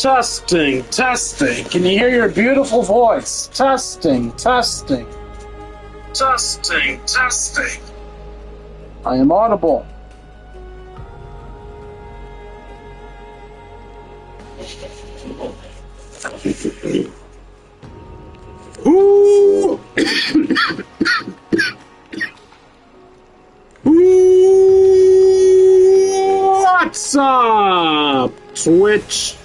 Testing, testing. Can you hear your beautiful voice? Testing, testing. Testing, testing. I am audible. Ooh. What's up, Twitch?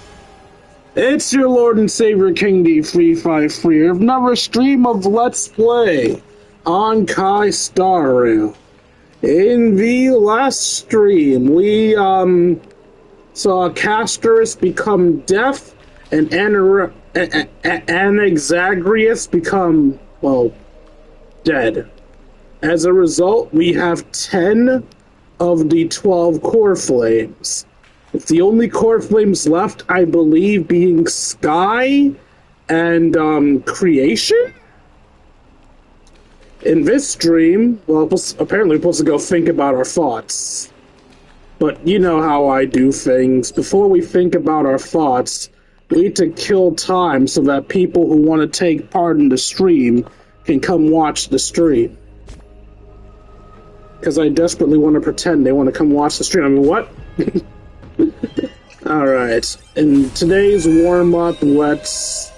It's your Lord and Savior King D353 of another stream of Let's Play Honkai Star Rail. In the last stream, we saw Castorus become deaf and Anaxagrius become, well, dead. As a result, we have 10 of the 12 core flames. With the only core flames left, I believe, being Sky and Creation? In this stream, well, apparently we're supposed to go think about our thoughts. But you know how I do things. Before we think about our thoughts, we need to kill time so that people who want to take part in the stream can come watch the stream. Because I desperately want to pretend they want to come watch the stream. I mean, what? Alright, in today's warm-up, let's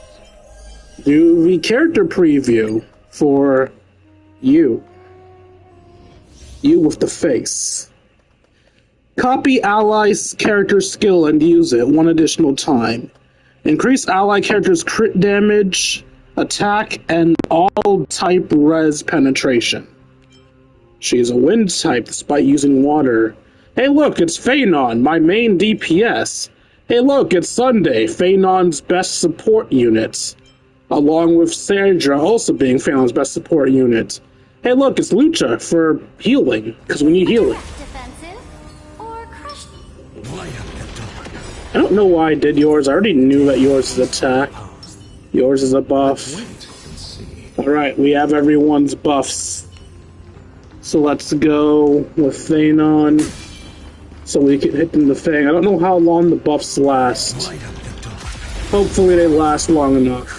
do the character preview for you. You with the face. Copy ally's character skill and use it one additional time. Increase ally character's crit damage, attack, and all type res penetration. She's a wind type despite using water. Hey look, it's Phanon, my main DPS. Hey look, it's Sunday, Phanon's best support unit. Along with Sandra also being Phanon's best support unit. Hey look, it's Lucha for healing, because we need healing. I don't know why I did yours, I already knew that yours is attack. Yours is a buff. Alright, we have everyone's buffs. So let's go with Phanon, so we can hit them the Fang. I don't know how long the buffs last. Hopefully they last long enough.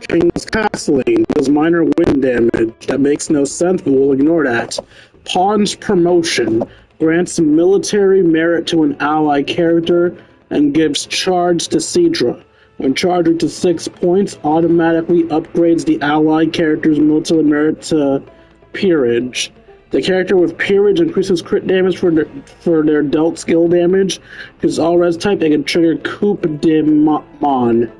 King's Castling does minor wind damage. That makes no sense, but we'll ignore that. Pawn's Promotion grants military merit to an ally character and gives charge to Cedra. When charged to 6 points, automatically upgrades the allied character's military merit to Peerage. The character with Peerage increases crit damage for their dealt skill damage. Because all res type, they can trigger Coup de Mon.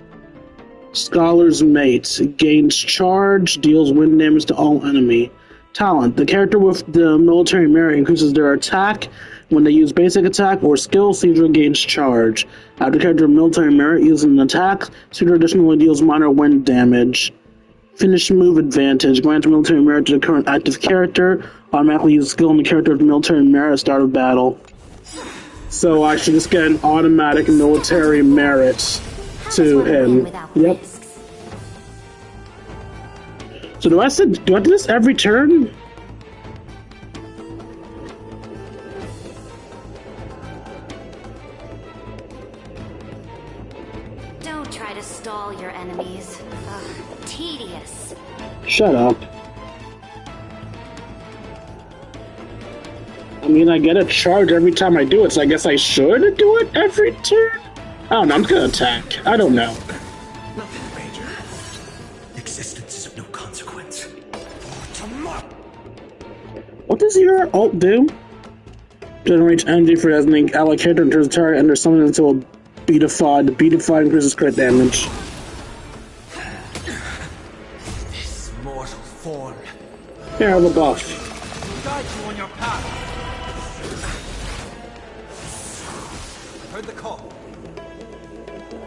Scholar's Mate gains charge, deals wind damage to all enemy. Talent. The character with the military merit increases their attack. When they use basic attack or skill, Cedra gains charge. After character with military merit uses an attack, Cedra additionally deals minor wind damage. Finish move advantage. Grants military merit to the current active character. Automatically use skill on the character with military merit at the start of battle. So I should just get an automatic military merit to him. Yep. So do I do this every turn? Don't try to stall your enemies. Tedious. Shut up. I mean, I get a charge every time I do it, so I guess I should do it every turn? I don't know, I'm just gonna attack. I don't know. Nothing major. Existence is of no consequence. For tomorrow. What does your ult do? Generates energy for as an ally character and turns the target under summon until beatified. The beatified increases crit damage. This mortal form. Here, the buff. Guide you on your path. Heard the call.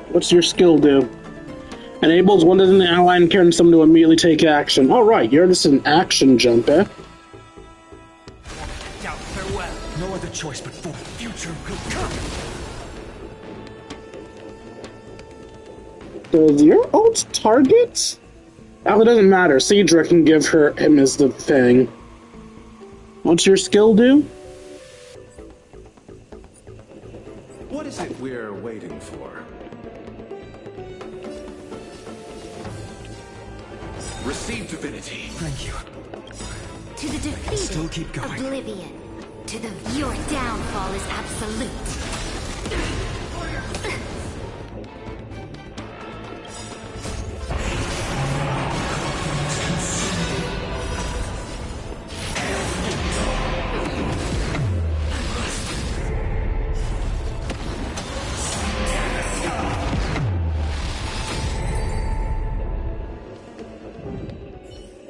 What's your skill do? Enables one doesn't ally and character someone to immediately take action. Alright, you're just an action jump, eh? Doubt farewell. No other choice but for the future will come. Does your ult target? Oh, it doesn't matter. Cedra can give him as the thing. What's your skill do? What is it we're waiting for? Receive divinity. Thank you. To the defeated, Still keep going. oblivion. To the your downfall is absolute.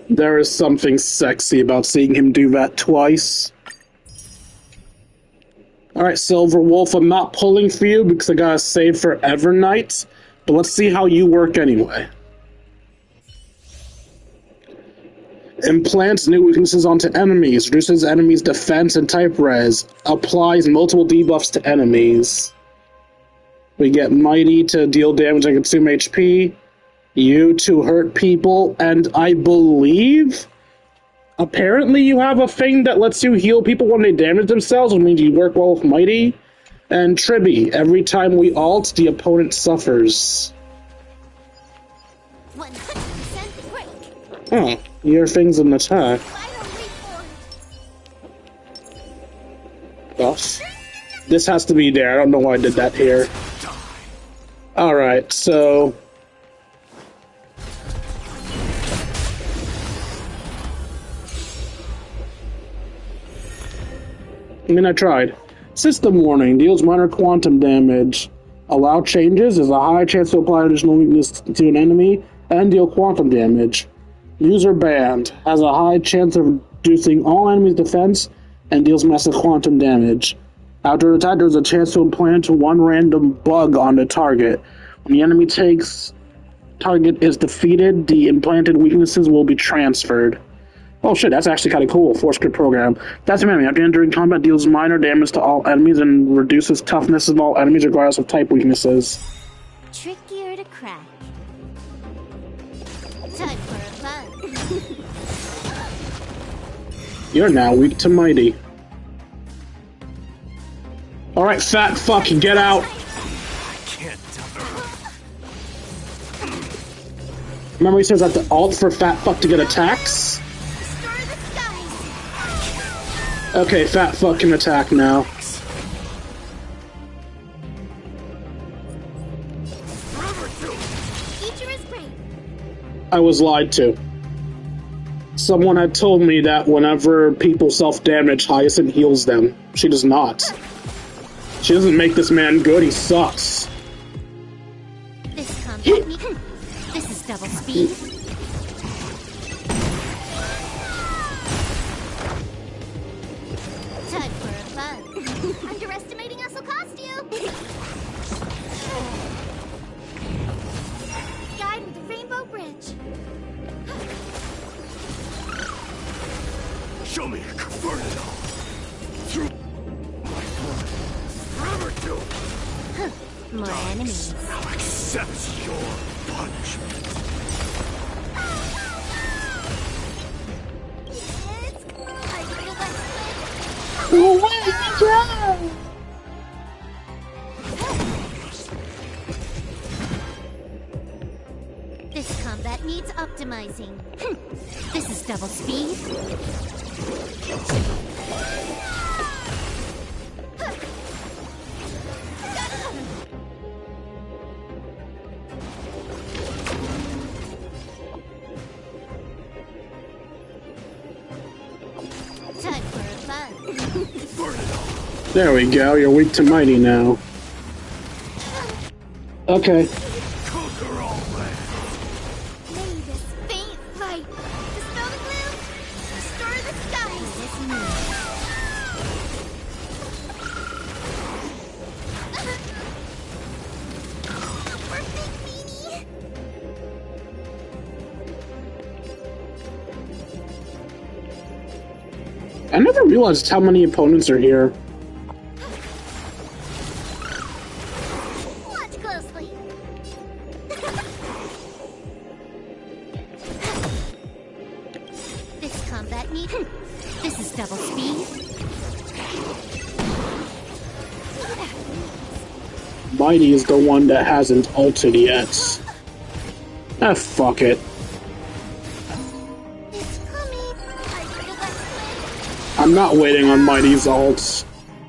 There is something sexy about seeing him do that twice. Alright, Silver Wolf, I'm not pulling for you because I gotta save for Evernight, but let's see how you work anyway. Implants new weaknesses onto enemies, reduces enemies' defense and type res, applies multiple debuffs to enemies. We get Mighty to deal damage and consume HP, you to hurt people, and I believe apparently you have a thing that lets you heal people when they damage themselves, which means you work well with Mighty. And Tribby, every time we ult, the opponent suffers. 100% break. Oh, your thing's an attack. Well, this has to be there. I don't know why I did that here. Alright, so I tried. System warning. Deals minor quantum damage. Allow changes. There's a high chance to apply additional weakness to an enemy and deal quantum damage. User banned. Has a high chance of reducing all enemies' defense and deals massive quantum damage. After an attack, there's a chance to implant one random bug on the target. When the enemy target is defeated, the implanted weaknesses will be transferred. Oh shit, that's actually kind of cool. Force Grid program. That's amazing. After entering combat, deals minor damage to all enemies and reduces toughness of all enemies regardless of type weaknesses. Trickier to crack. Time for a fun. You're now weak to Mighty. Alright, fat fuck, get out! Remember he says I have to ult for fat fuck to get attacks? Okay, fat fuck can attack now. I was lied to. Someone had told me that whenever people self-damage, Hyacinth heals them. She does not. She doesn't make this man good, he sucks. This combat me. This is double speed. Time for a fun. Underestimating us will cost you. Guide with the Rainbow Bridge. Show me a converted all. Through my blood. Forever to More enemies. now accept your punishment. It's I feel like this combat needs optimizing. This is double speed. Time for a fun. There we go, you're weak to Mighty now. Okay. Conquer all land. May this faint light dispel the gloom, restore the skies. This perfect meanie. I never realized how many opponents are here. Watch closely. This combat need. This is double speed. Mighty is the one that hasn't ulted yet. Ah, fuck it. It's coming. Are you the best I'm not waiting on Mighty's ult.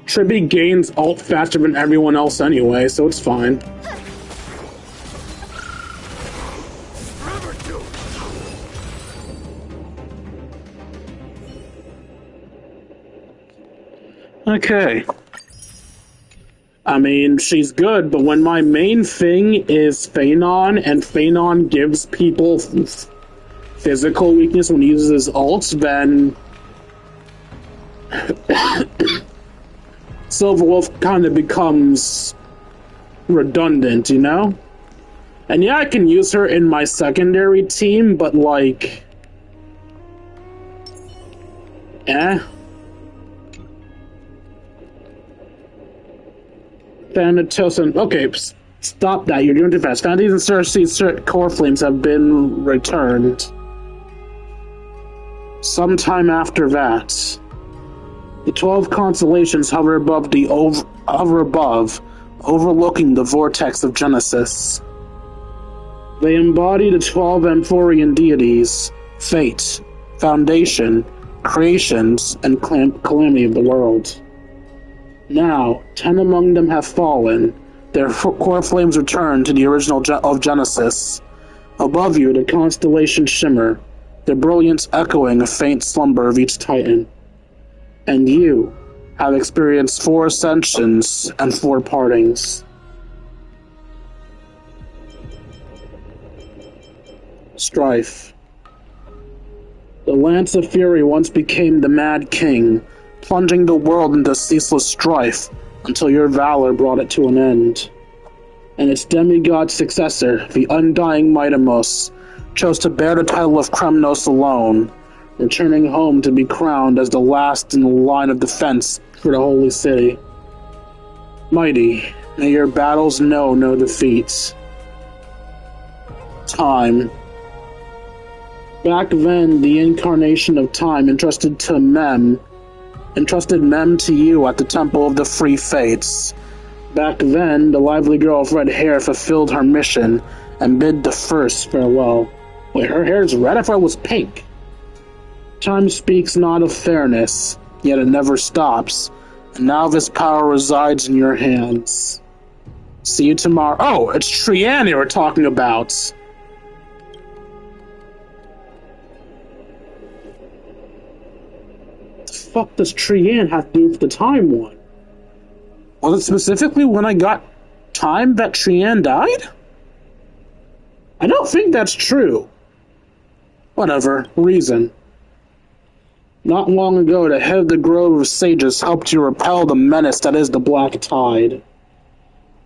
Tribby gains ult faster than everyone else anyway, so it's fine. Okay. I mean, she's good, but when my main thing is Phanon, and Phanon gives people physical weakness when he uses his ults, then Silverwolf kind of becomes redundant, you know? And yeah, I can use her in my secondary team, but like... Thanatos and... Okay, stop that. You're doing too fast. Thanatos and Cersei's core flames have been returned. Sometime after that, the 12 constellations hover above, overlooking the vortex of Genesis. They embody the 12 Amphorian deities, fate, foundation, creations, and calamity of the world. Now, 10 among them have fallen, their core flames return to the original of Genesis. Above you, the constellations shimmer, their brilliance echoing a faint slumber of each titan. And you have experienced 4 ascensions and 4 partings. Strife. The Lance of Fury once became the Mad King, plunging the world into ceaseless strife until your valor brought it to an end. And its demigod successor, the undying Mightimos, chose to bear the title of Kremnos alone, returning home to be crowned as the last in the line of defense for the Holy City. Mighty, may your battles know no defeats. Time. Back then, the incarnation of time entrusted Mem to you at the Temple of the Free Fates. Back then, the lively girl of red hair fulfilled her mission and bid the first farewell. Wait, her hair's red? I thought it was pink. Time speaks not of fairness, yet it never stops, and now this power resides in your hands. See you tomorrow. Oh, it's Trianne you were talking about. What the fuck does Trianne have to do with the time one? Was it specifically when I got time that Trianne died? I don't think that's true. Whatever, reason. Not long ago, the head of the Grove of Sages helped you repel the menace that is the Black Tide.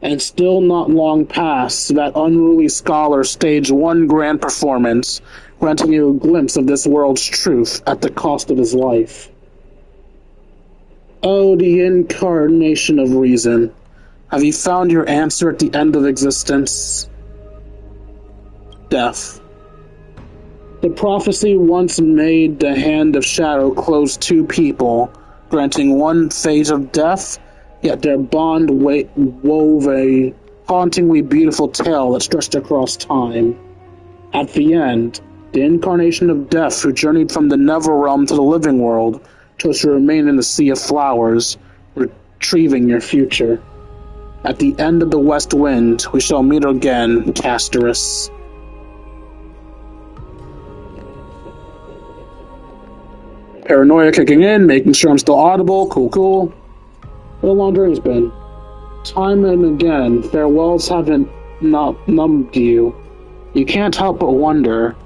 And still not long past, that unruly scholar staged one grand performance, granting you a glimpse of this world's truth at the cost of his life. Oh, the incarnation of reason. Have you found your answer at the end of existence? Death. The prophecy once made the hand of shadow close 2 people, granting one fate of death, yet their bond wove a hauntingly beautiful tale that stretched across time. At the end, the incarnation of death who journeyed from the Netherrealm to the living world chose to remain in the Sea of Flowers, retrieving your future. At the end of the West Wind, we shall meet again, Castorus. Paranoia kicking in, making sure I'm still audible. Cool. What a long journey's been. Time and again, farewells haven't numbed you. You can't help but wonder,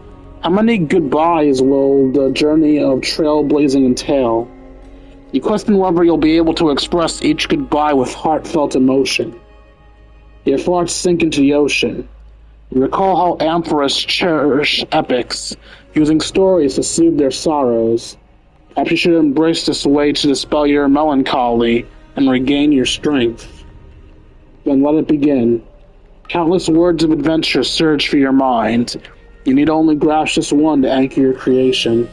how many goodbyes will the journey of trailblazing entail? You question whether you'll be able to express each goodbye with heartfelt emotion. Your thoughts sink into the ocean. You recall how amphorists cherish epics, using stories to soothe their sorrows. Perhaps you should embrace this way to dispel your melancholy and regain your strength. Then let it begin. Countless words of adventure surge through your mind. You need only grasp just one to anchor your creation.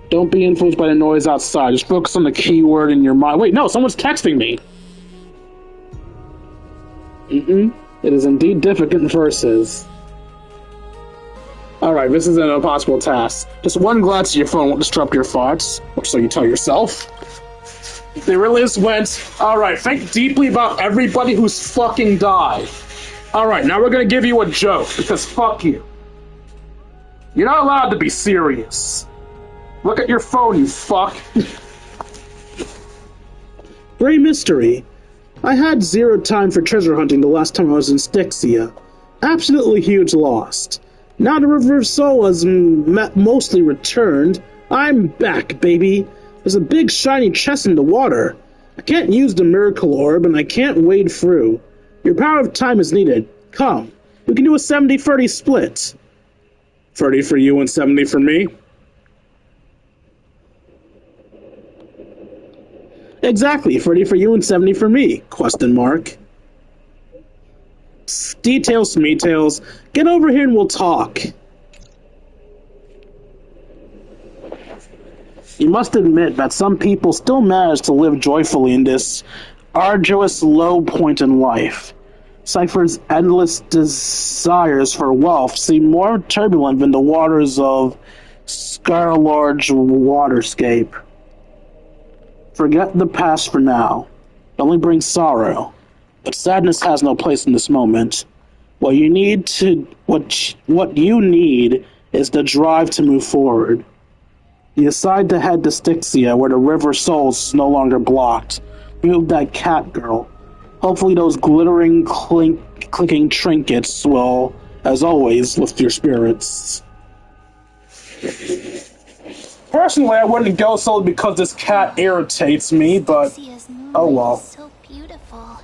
Don't be influenced by the noise outside. Just focus on the key word in your mind. Wait, no, someone's texting me. It is indeed difficult verses. Alright, this is an impossible task. Just one glance at your phone won't disrupt your thoughts, or so you tell yourself. They really just went, alright, think deeply about everybody who's fucking died. Alright, now we're gonna give you a joke, because fuck you. You're not allowed to be serious. Look at your phone, you fuck. Great mystery. I had zero time for treasure hunting the last time I was in Styxia. Absolutely huge lost. Now the River of Soul has mostly returned. I'm back, baby. There's a big shiny chest in the water. I can't use the miracle orb, and I can't wade through. Your power of time is needed. Come, we can do a 70-30 split. 30 for you and 70 for me? Exactly, 30 for you and 70 for me, question mark. Details, me-tails. Get over here and we'll talk. You must admit that some people still manage to live joyfully in this arduous low point in life. Cypher's endless desires for wealth seem more turbulent than the waters of Scarlarge waterscape. Forget the past for now. It only brings sorrow. But sadness has no place in this moment. What you need is the drive to move forward. You decide to head to Styxia, where the River Souls is no longer blocked. Move that cat girl. Hopefully those glittering, clicking trinkets will, as always, lift your spirits. Personally, I wouldn't go solely because this cat irritates me, but oh well. So beautiful.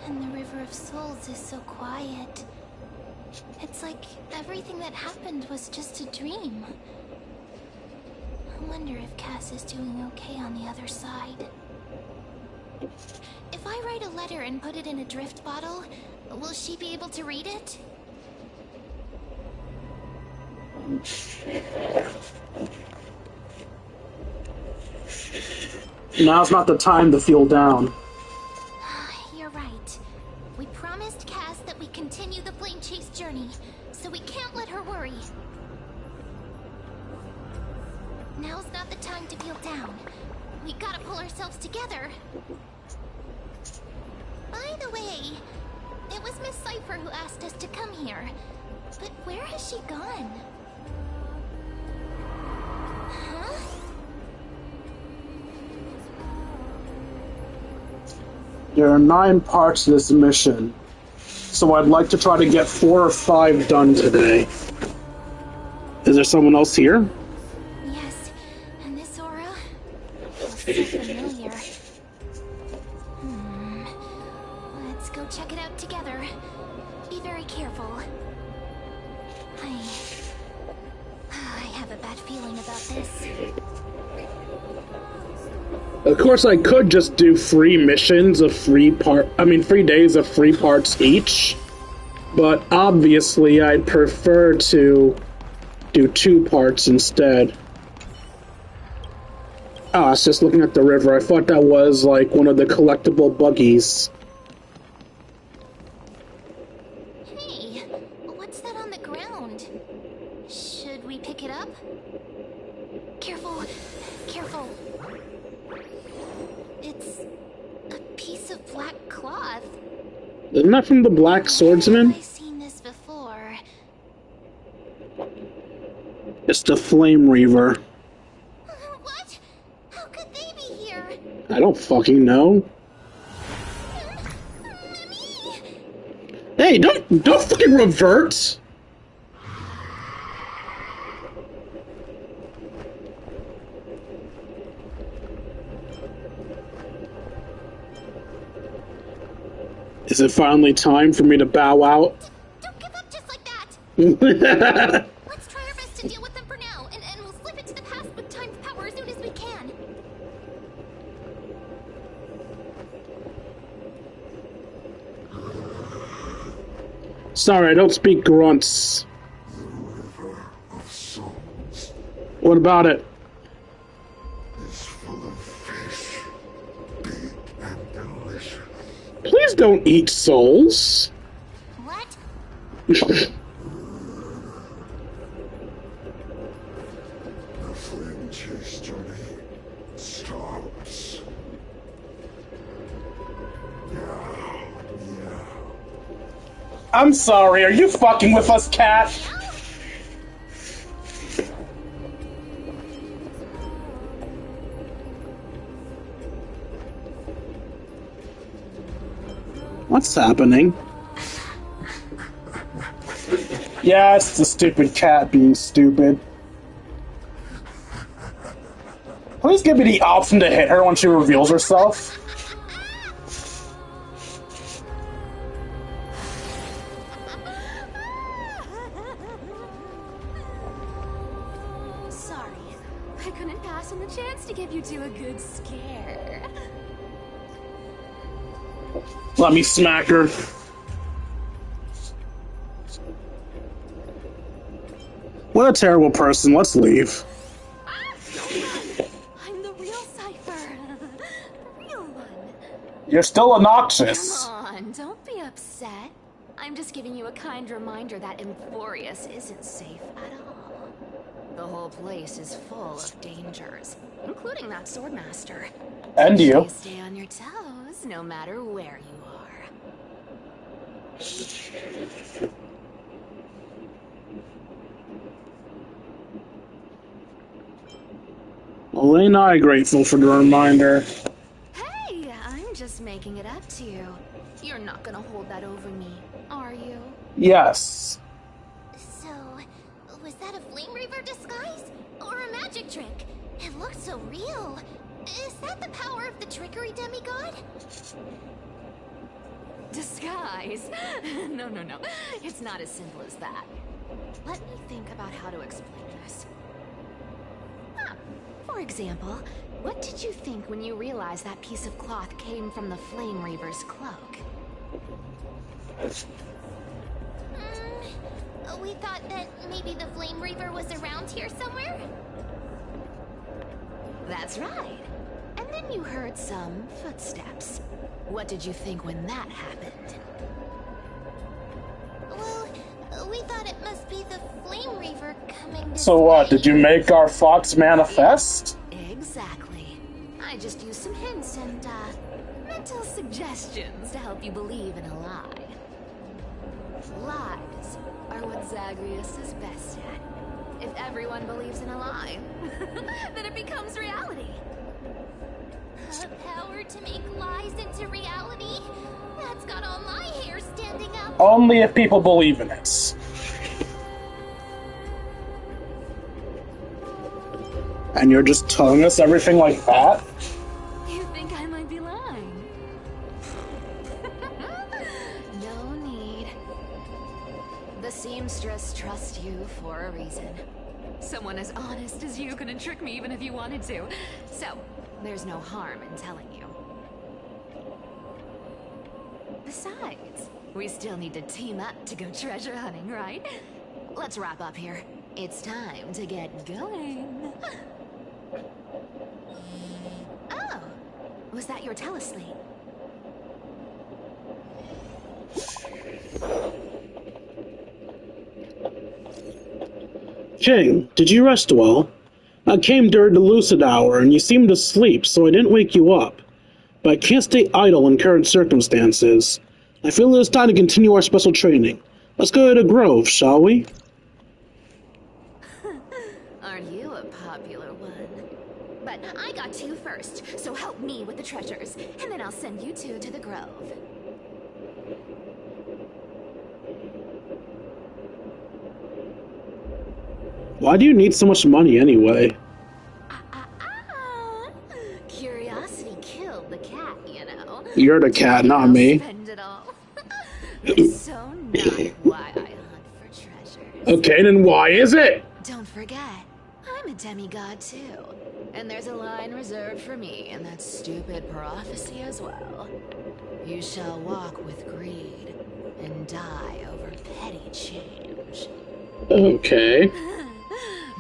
And the River of Souls is so quiet. It's like everything that happened was just a dream. I wonder if Cass is doing okay on the other side. If I write a letter and put it in a drift bottle, will she be able to read it? Now's not the time to feel down. You're right. We promised Cass that we continue the plane chase journey, so we can't let her worry. Now's not the time to feel down. We gotta pull ourselves together. By the way, it was Miss Cypher who asked us to come here. But where has she gone? Huh? There are 9 parts to this mission, so I'd like to try to get 4 or 5 done today. Is there someone else here? Yes, and this aura feels so familiar. Let's go check it out together. Be very careful. I have a bad feeling about this. Of course, I could just do 3 missions of 3 days of 3 parts each. But obviously, I'd prefer to do 2 parts instead. Ah, I was just looking at the river. I thought that was like one of the collectible buggies. Hey, what's that on the ground? Should we pick it up? Careful, careful. It's a piece of black cloth. Isn't that from the Black Swordsman? I've seen this before. It's the Flame Reaver. What? How could they be here? I don't fucking know. Hey, don't fucking revert! Is it finally time for me to bow out? Don't give up just like that! Let's try our best to deal with them for now, and we'll slip into the past with time's power as soon as we can. Sorry, I don't speak grunts. What about it? It's full of fish, big and delicious. Please don't eat souls. What? The flame chase journey stops. Yeah. I'm sorry, are you fucking with us, cat? What's happening? Yeah, it's the stupid cat being stupid. Please give me the option to hit her when she reveals herself. Sorry, I couldn't pass on the chance to give you two a good scare. Let me smack her. What a terrible person. Let's leave. I'm the real Cypher. The real one. You're still obnoxious. Come on, don't be upset. I'm just giving you a kind reminder that Emphorius isn't safe at all. The whole place is full of dangers, including that swordmaster. And you. Stay on your toes, no matter where you are. Well, ain't I grateful for the reminder. Hey, I'm just making it up to you. You're not gonna hold that over me, are you? Yes. So, was that a Flame Reaver disguise? Or a magic trick? It looked so real. Is that the power of the trickery demigod? Disguise? No. It's not as simple as that. Let me think about how to explain this. For example, what did you think when you realized that piece of cloth came from the Flame Reaver's cloak? We thought that maybe the Flame Reaver was around here somewhere? That's right. And then you heard some footsteps. What did you think when that happened? Well, we thought it must be the Flame Reaver coming this So what, way. did you make our thoughts manifest? Exactly. I just used some hints and, mental suggestions to help you believe in a lie. Lies are what Zagreus is best at. If everyone believes in a lie, then it becomes reality. The power to make lies into reality? That's got all my hair standing up. Only if people believe in it. And you're just telling us everything like that? You think I might be lying? No need. The seamstress trusts you for a reason. Someone as honest as you couldn't trick me even if you wanted to. So, there's no harm in telling you. Besides, we still need to team up to go treasure hunting, right? Let's wrap up here. It's time to get going. Oh, was that your teleslate? King, did you rest well? I came during the lucid hour and you seemed asleep, so I didn't wake you up. But I can't stay idle in current circumstances. I feel it's time to continue our special training. Let's go to the Grove, shall we? Aren't you a popular one? But I got to you first, so help me with the treasures, and then I'll send you two to the Grove. Why do you need so much money anyway? Curiosity killed the cat, you know. You're the cat, not I'll me. spend it all. It's so not why I hunt for treasures. Okay, then why is it? Don't forget, I'm a demigod too. And there's a line reserved for me in that stupid prophecy as well. You shall walk with greed and die over petty change. Okay.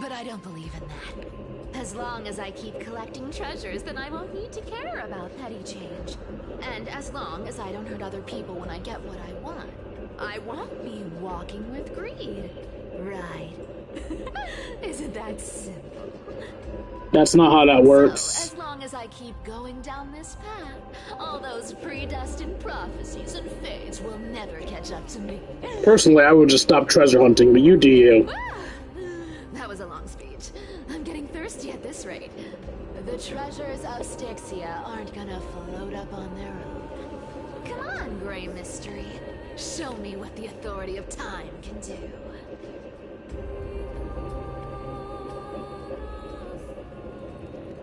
But I don't believe in that. As long as I keep collecting treasures, then I won't need to care about petty change. And And as long as I don't hurt other people when I get what I want, I won't be walking with greed. Right? Isn't that simple? That's not how that works. So, as long as I keep going down this path, all those predestined prophecies and fates will never catch up to me. Personally, I would just stop treasure hunting, but you do you. That was a long speech. I'm getting thirsty at this rate. The treasures of Styxia aren't gonna float up on their own. Come on, Grey Mystery. Show me what the authority of time can do.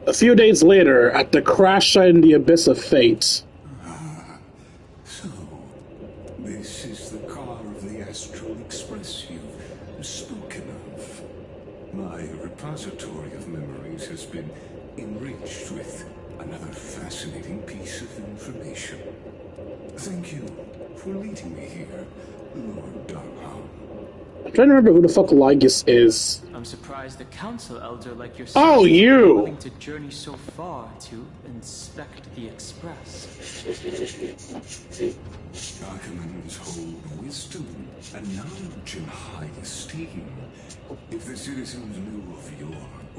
A few days later, at the crash site in the Abyss of Fate. So, this is the car of the Astral Express you've spoken of. My repository of memories has been enriched with another fascinating piece of information. Thank you for leading me here, Lord Darnham. I'm trying to remember who the fuck Lygus is. I'm surprised a council elder like yourself Oh, you! is willing to journey so far to inspect the Express. Archimans hold wisdom and knowledge in high esteem. If the citizens knew of your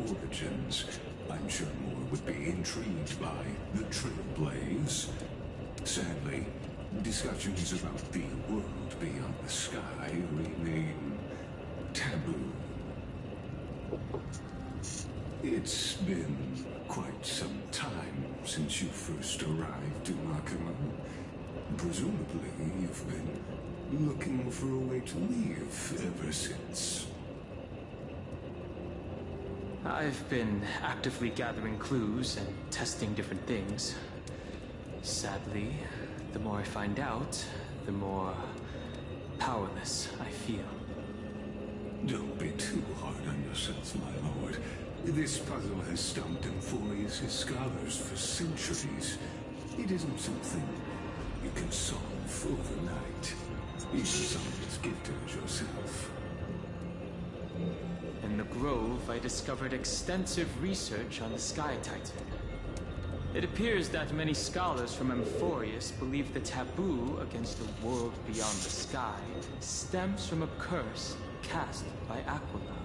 origins, I'm sure more would be intrigued by the trailblaze. Sadly, discussions about the world beyond the sky remain taboo. It's been quite some time since you first arrived in Akamon. Presumably, you've been looking for a way to leave ever since. I've been actively gathering clues and testing different things. Sadly, the more I find out, the more powerless I feel. Don't be too hard on yourself, my lord. This puzzle has stumped Inforius' scholars for centuries. It isn't something you can solve overnight, even someone as gifted as yourself. In the Grove, I discovered extensive research on the Sky Titan. It appears that many scholars from Inforius believe the taboo against the world beyond the sky stems from a curse cast by Aquila.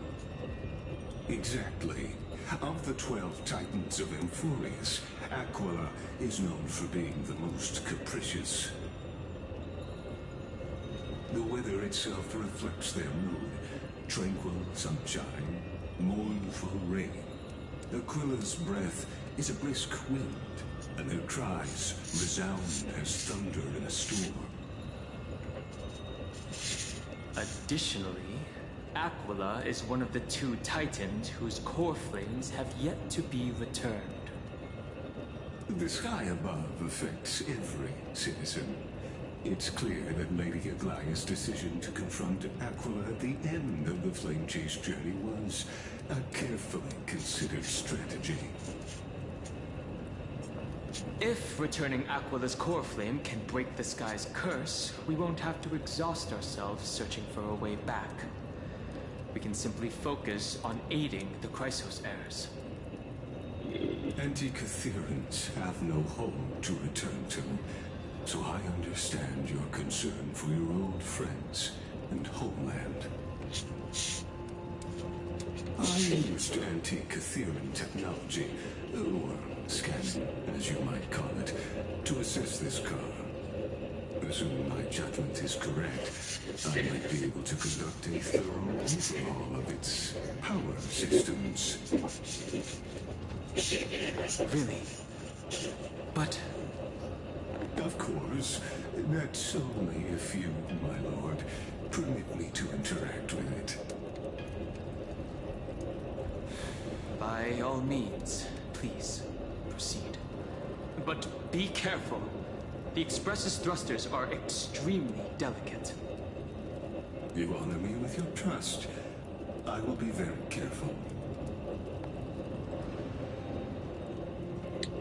Exactly. Of the 12 Titans of Inforius, Aquila is known for being the most capricious. The weather itself reflects their mood. Tranquil sunshine, mournful rain. Aquila's breath is a brisk wind, and their cries resound as thunder in a storm. Additionally, Aquila is one of the 2 Titans whose core flames have yet to be returned. The sky above affects every citizen. It's clear that Lady Aglaya's decision to confront Aquila at the end of the Flame Chase journey was a carefully considered strategy. If returning Aquila's core flame can break the sky's curse, we won't have to exhaust ourselves searching for a way back. We can simply focus on aiding the Chrysos heirs. Anti-Catherians have no home to return to, so I understand your concern for your old friends and homeland. I used anti-Catherian technology, or scanning, as you might call it, to assess this car. Assuming my judgment is correct, I might be able to conduct a thorough overhaul of its power systems. Really? But... Of course, that's only if you, my lord, permit me to interact with it. by all means, please, proceed. But be careful. The Express's thrusters are extremely delicate. You honor me with your trust. I will be very careful.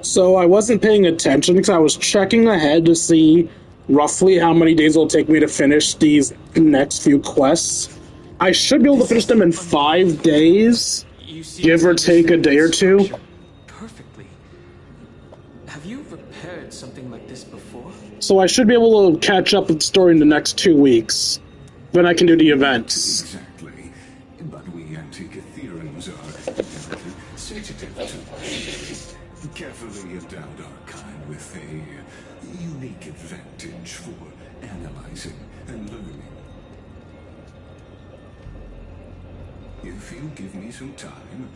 So I wasn't paying attention because I was checking ahead to see roughly how many days it'll take me to finish these next few quests. I should be able to finish them in 5 days, give or take a day or two. Perfectly. Have you repaired something like this before? before? So I should be able to catch up with the story in the next 2 weeks. Then I can do the events. Exactly. But we antique Ethereans are sensitive to carefully endowed our kind with a unique advantage for analyzing and learning. If you give me some time,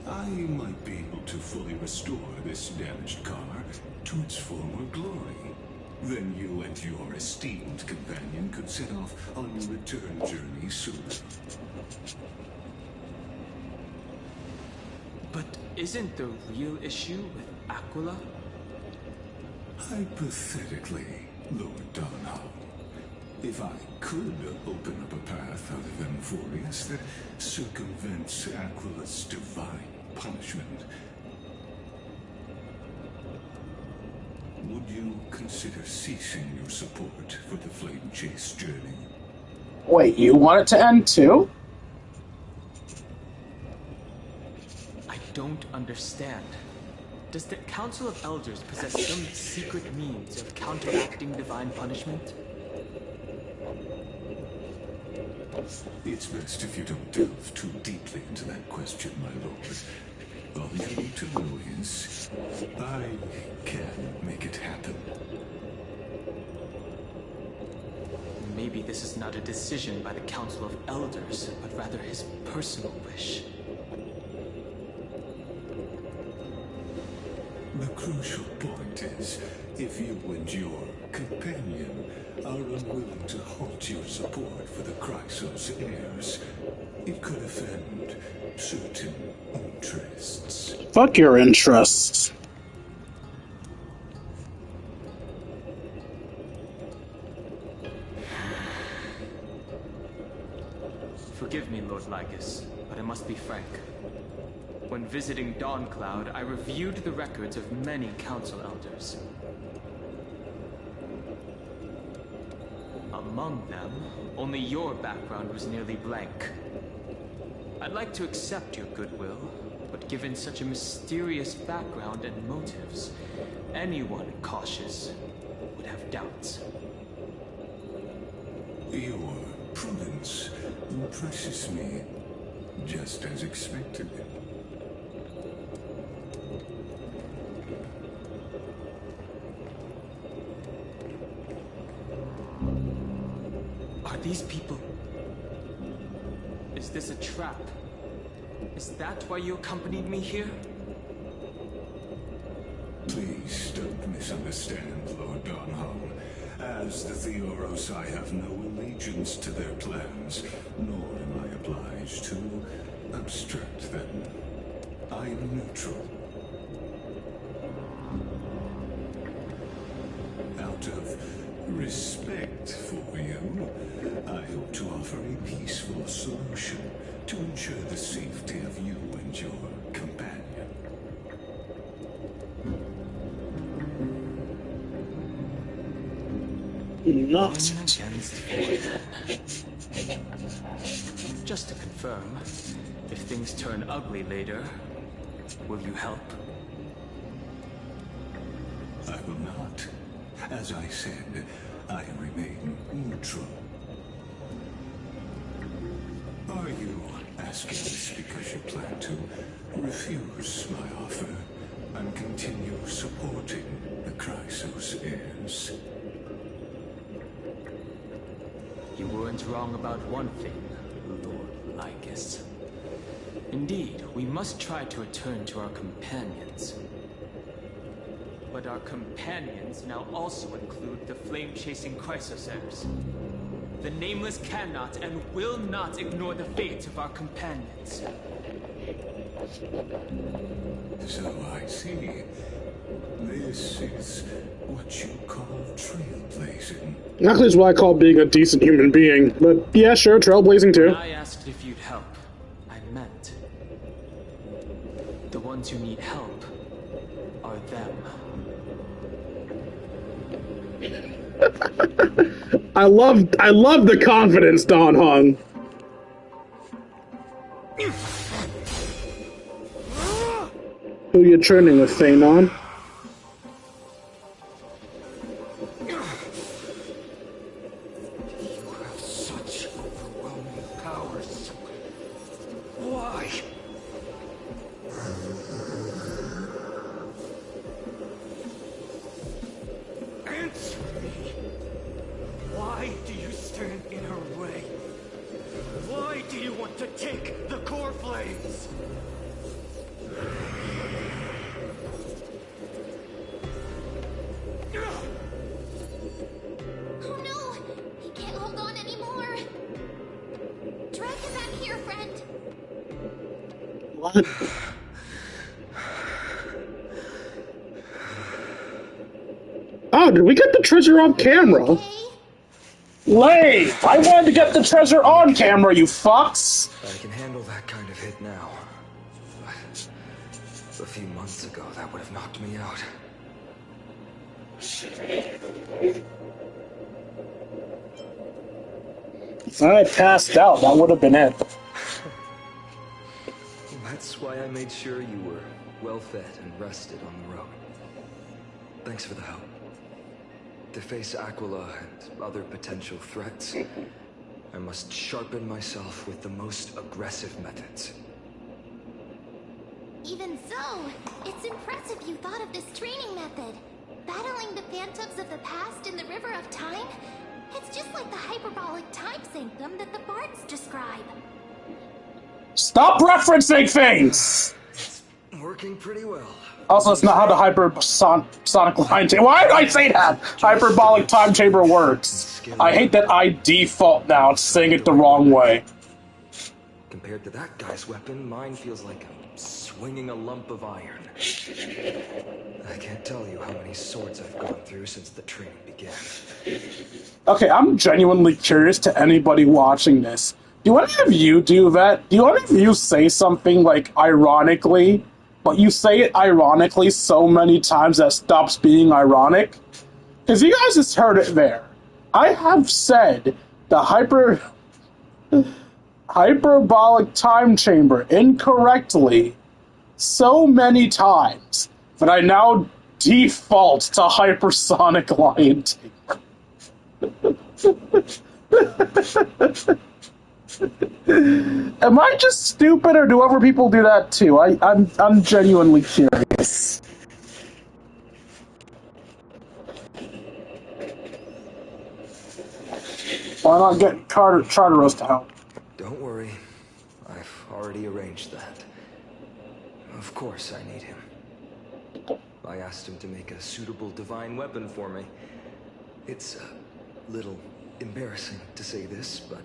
I might be able to fully restore this damaged car to its former glory. Then you and your esteemed companion could set off on your return journey soon. But isn't the real issue with Aquila? Hypothetically, Lord Donham, if I could open up a path out of Emphorius that circumvents Aquila's divine punishment, would you consider ceasing your support for the Flame Chase journey? Wait, you want it to end too? I don't understand. Does the Council of Elders possess some secret means of counteracting divine punishment? It's best if you don't delve too deeply into that question, my lord. All you need to know is, I can make it happen. Maybe this is not a decision by the Council of Elders, but rather his personal wish. The crucial point is, if you and your companion are unwilling to halt your support for the Chrysos heirs, it could offend certain interests. Fuck your interests. Forgive me, Lord Lycus, but I must be frank. When visiting Dawncloud, I reviewed the records of many council elders. Among them, only your background was nearly blank. I'd like to accept your goodwill, but given such a mysterious background and motives, anyone cautious would have doubts. Your prudence impresses me, just as expected. Are these people... Is this a trap? Is that why you accompanied me here? Please don't misunderstand, Lord Donham. As the Theoros, I have no allegiance to their plans, nor am I obliged to obstruct them. I am neutral. Out of respect for you, I hope to offer a peaceful solution to ensure the safety of you and your companion. Not. Against four. Just to confirm, if things turn ugly later, will you help? I will not. As I said, I remain neutral. Are you asking this because you plan to refuse my offer and continue supporting the Chrysos heirs? You weren't wrong about one thing, Lord Lycus. Indeed, we must try to return to our companions. But our companions now also include the flame-chasing Chrysosers. The Nameless cannot and will not ignore the fate of our companions. So I see. This is what you call trailblazing. Actually, is what I call being a decent human being. But yeah, sure, trailblazing too. When I asked if you'd help, I meant the ones who need help are them. I love the confidence, Don Hung. Who you training with, Phanon? Oh, did we get the treasure on camera? Okay. Lave! I wanted to get the treasure on camera, you fucks! I can handle that kind of hit now. But a few months ago, that would have knocked me out. If I had passed out, that would have been it. That's why I made sure you were well fed and rested on the road. Thanks for the help. To face Aquila and other potential threats, I must sharpen myself with the most aggressive methods. Even so, it's impressive you thought of this training method. Battling the phantoms of the past in the River of Time? It's just like the hyperbolic time sanctum that the bards describe. Stop referencing things! It's working pretty well. Also, it's not how the hypersonic line chamber. Why did I say that? Hyperbolic time chamber works. I hate that I default now to saying it the wrong way. Compared to that guy's weapon, mine feels like I'm swinging a lump of iron. I can't tell you how many swords I've gone through since the training began. Okay, I'm genuinely curious to anybody watching this. Do any of you do that? Do any of you say something, like, ironically, but you say it ironically so many times that stops being ironic? Because you guys just heard it there. I have said the hyperbolic time chamber incorrectly so many times that I now default to hypersonic lion tamer. Am I just stupid, or do other people do that too? I'm genuinely curious. Why not get Charteros to help? Don't worry. I've already arranged that. Of course I need him. I asked him to make a suitable divine weapon for me. It's a little embarrassing to say this, but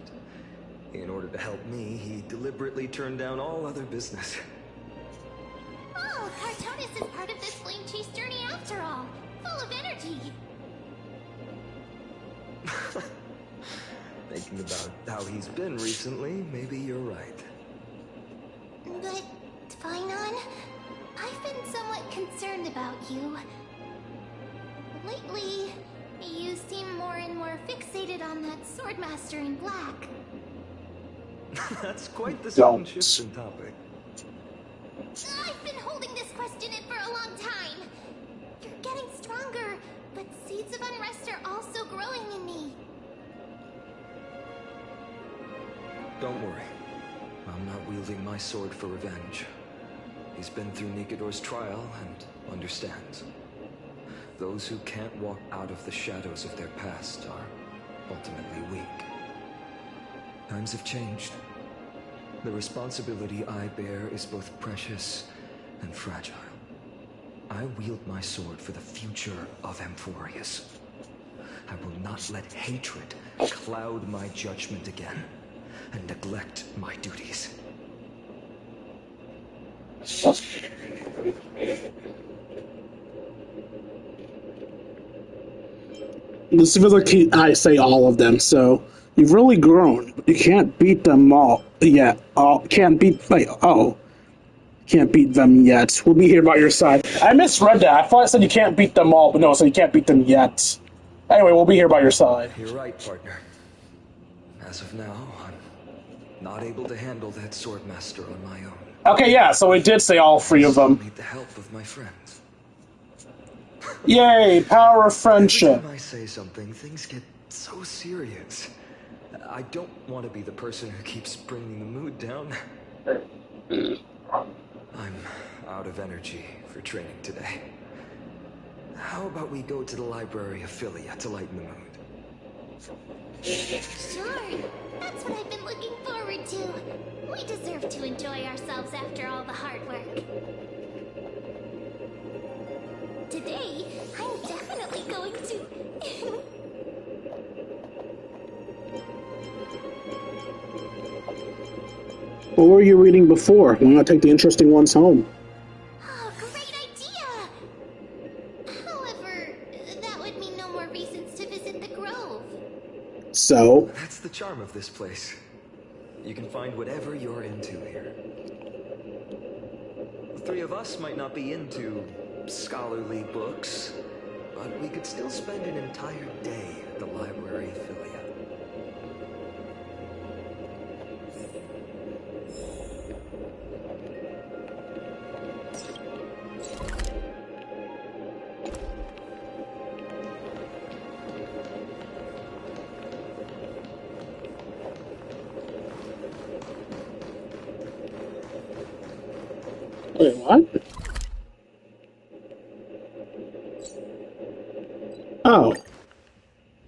in order to help me, he deliberately turned down all other business. Oh, Cartonis is part of this flame chase journey after all. Full of energy. Thinking about how he's been recently, maybe you're right. But, Finon, I've been somewhat concerned about you. Lately, you seem more and more fixated on that swordmaster in black. That's quite the sudden shift in topic. I've been holding this question in for a long time. You're getting stronger, but seeds of unrest are also growing in me. Don't worry. I'm not wielding my sword for revenge. He's been through Nikador's trial and understands. Those who can't walk out of the shadows of their past are ultimately weak. Times have changed. The responsibility I bear is both precious and fragile. I wield my sword for the future of Amphorius. I will not let hatred cloud my judgment again and neglect my duties. This feels like I say all of them, so you've really grown. You can't beat them all yet. Can't beat them yet. We'll be here by your side. I misread that. I thought I said you can't beat them all, but no, so you can't beat them yet. Anyway, we'll be here by your side. You're right, partner. As of now, I'm not able to handle that swordmaster on my own. Okay, yeah, so we did say all three of them. I need the help of my friends. Yay, power of friendship. Every time I say something, things get so serious. I don't want to be the person who keeps bringing the mood down. I'm out of energy for training today. How about we go to the library of Philia to lighten the mood? Sure, that's what I've been looking forward to. We deserve to enjoy ourselves after all the hard work. Today, I'm definitely going to... What were you reading before? Why not take the interesting ones home? Oh, great idea! However, that would mean no more reasons to visit the grove. So? That's the charm of this place. You can find whatever you're into here. The three of us might not be into scholarly books, but we could still spend an entire day at the library of Philia. Wait, what? Oh.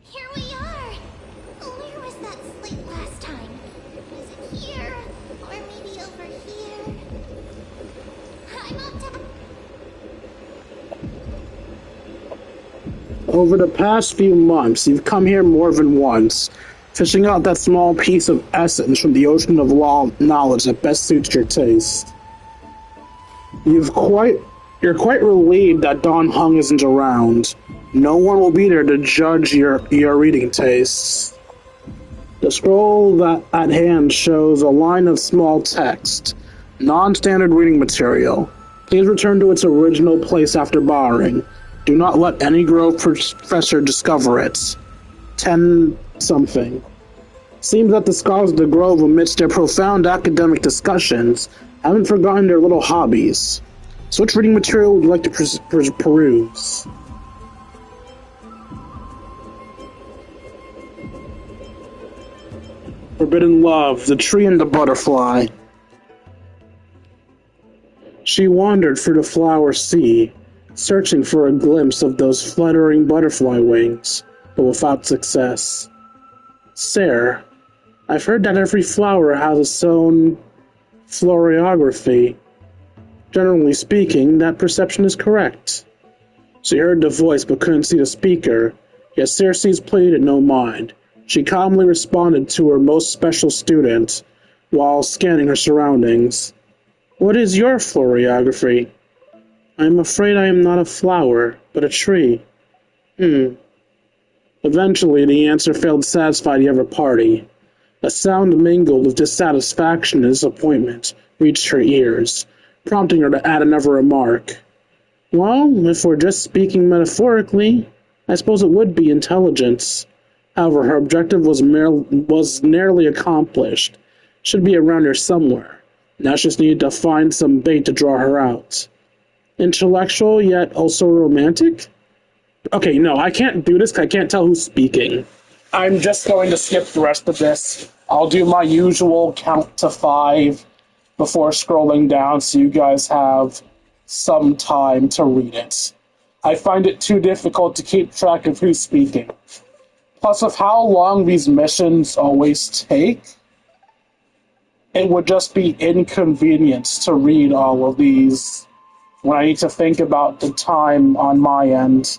Here we are! Where was that slate last time? Was it here? Or maybe over here? I'm up to... Over the past few months, you've come here more than once, fishing out that small piece of essence from the ocean of knowledge that best suits your taste. You're quite relieved that Don Hung isn't around. No one will be there to judge your reading tastes. The scroll that at hand shows a line of small text, non-standard reading material. Please return to its original place after borrowing. Do not let any Grove professor discover it. 10-something. Seems that the scholars of the Grove, amidst their profound academic discussions, haven't forgotten their little hobbies. So which reading material would you like to peruse? Forbidden Love, The Tree and the Butterfly. She wandered through the flower sea, searching for a glimpse of those fluttering butterfly wings, but without success. Sir, I've heard that every flower has its own florography. Generally speaking, that perception is correct. She heard the voice but couldn't see the speaker, yet Circe's pleaded no mind. She calmly responded to her most special student while scanning her surroundings. What is your florography? I am afraid I am not a flower, but a tree. Eventually, the answer failed to satisfy the other party. A sound mingled with dissatisfaction and disappointment reached her ears, prompting her to add another remark. Well, if we're just speaking metaphorically, I suppose it would be intelligence. However, her objective was nearly accomplished. Should be around here somewhere. Now she just needed to find some bait to draw her out. Intellectual, yet also romantic? Okay, no, I can't do this because I can't tell who's speaking. I'm just going to skip the rest of this. I'll do my usual count to 5 before scrolling down so you guys have some time to read it. I find it too difficult to keep track of who's speaking. Plus, with how long these missions always take, it would just be inconvenient to read all of these when I need to think about the time on my end.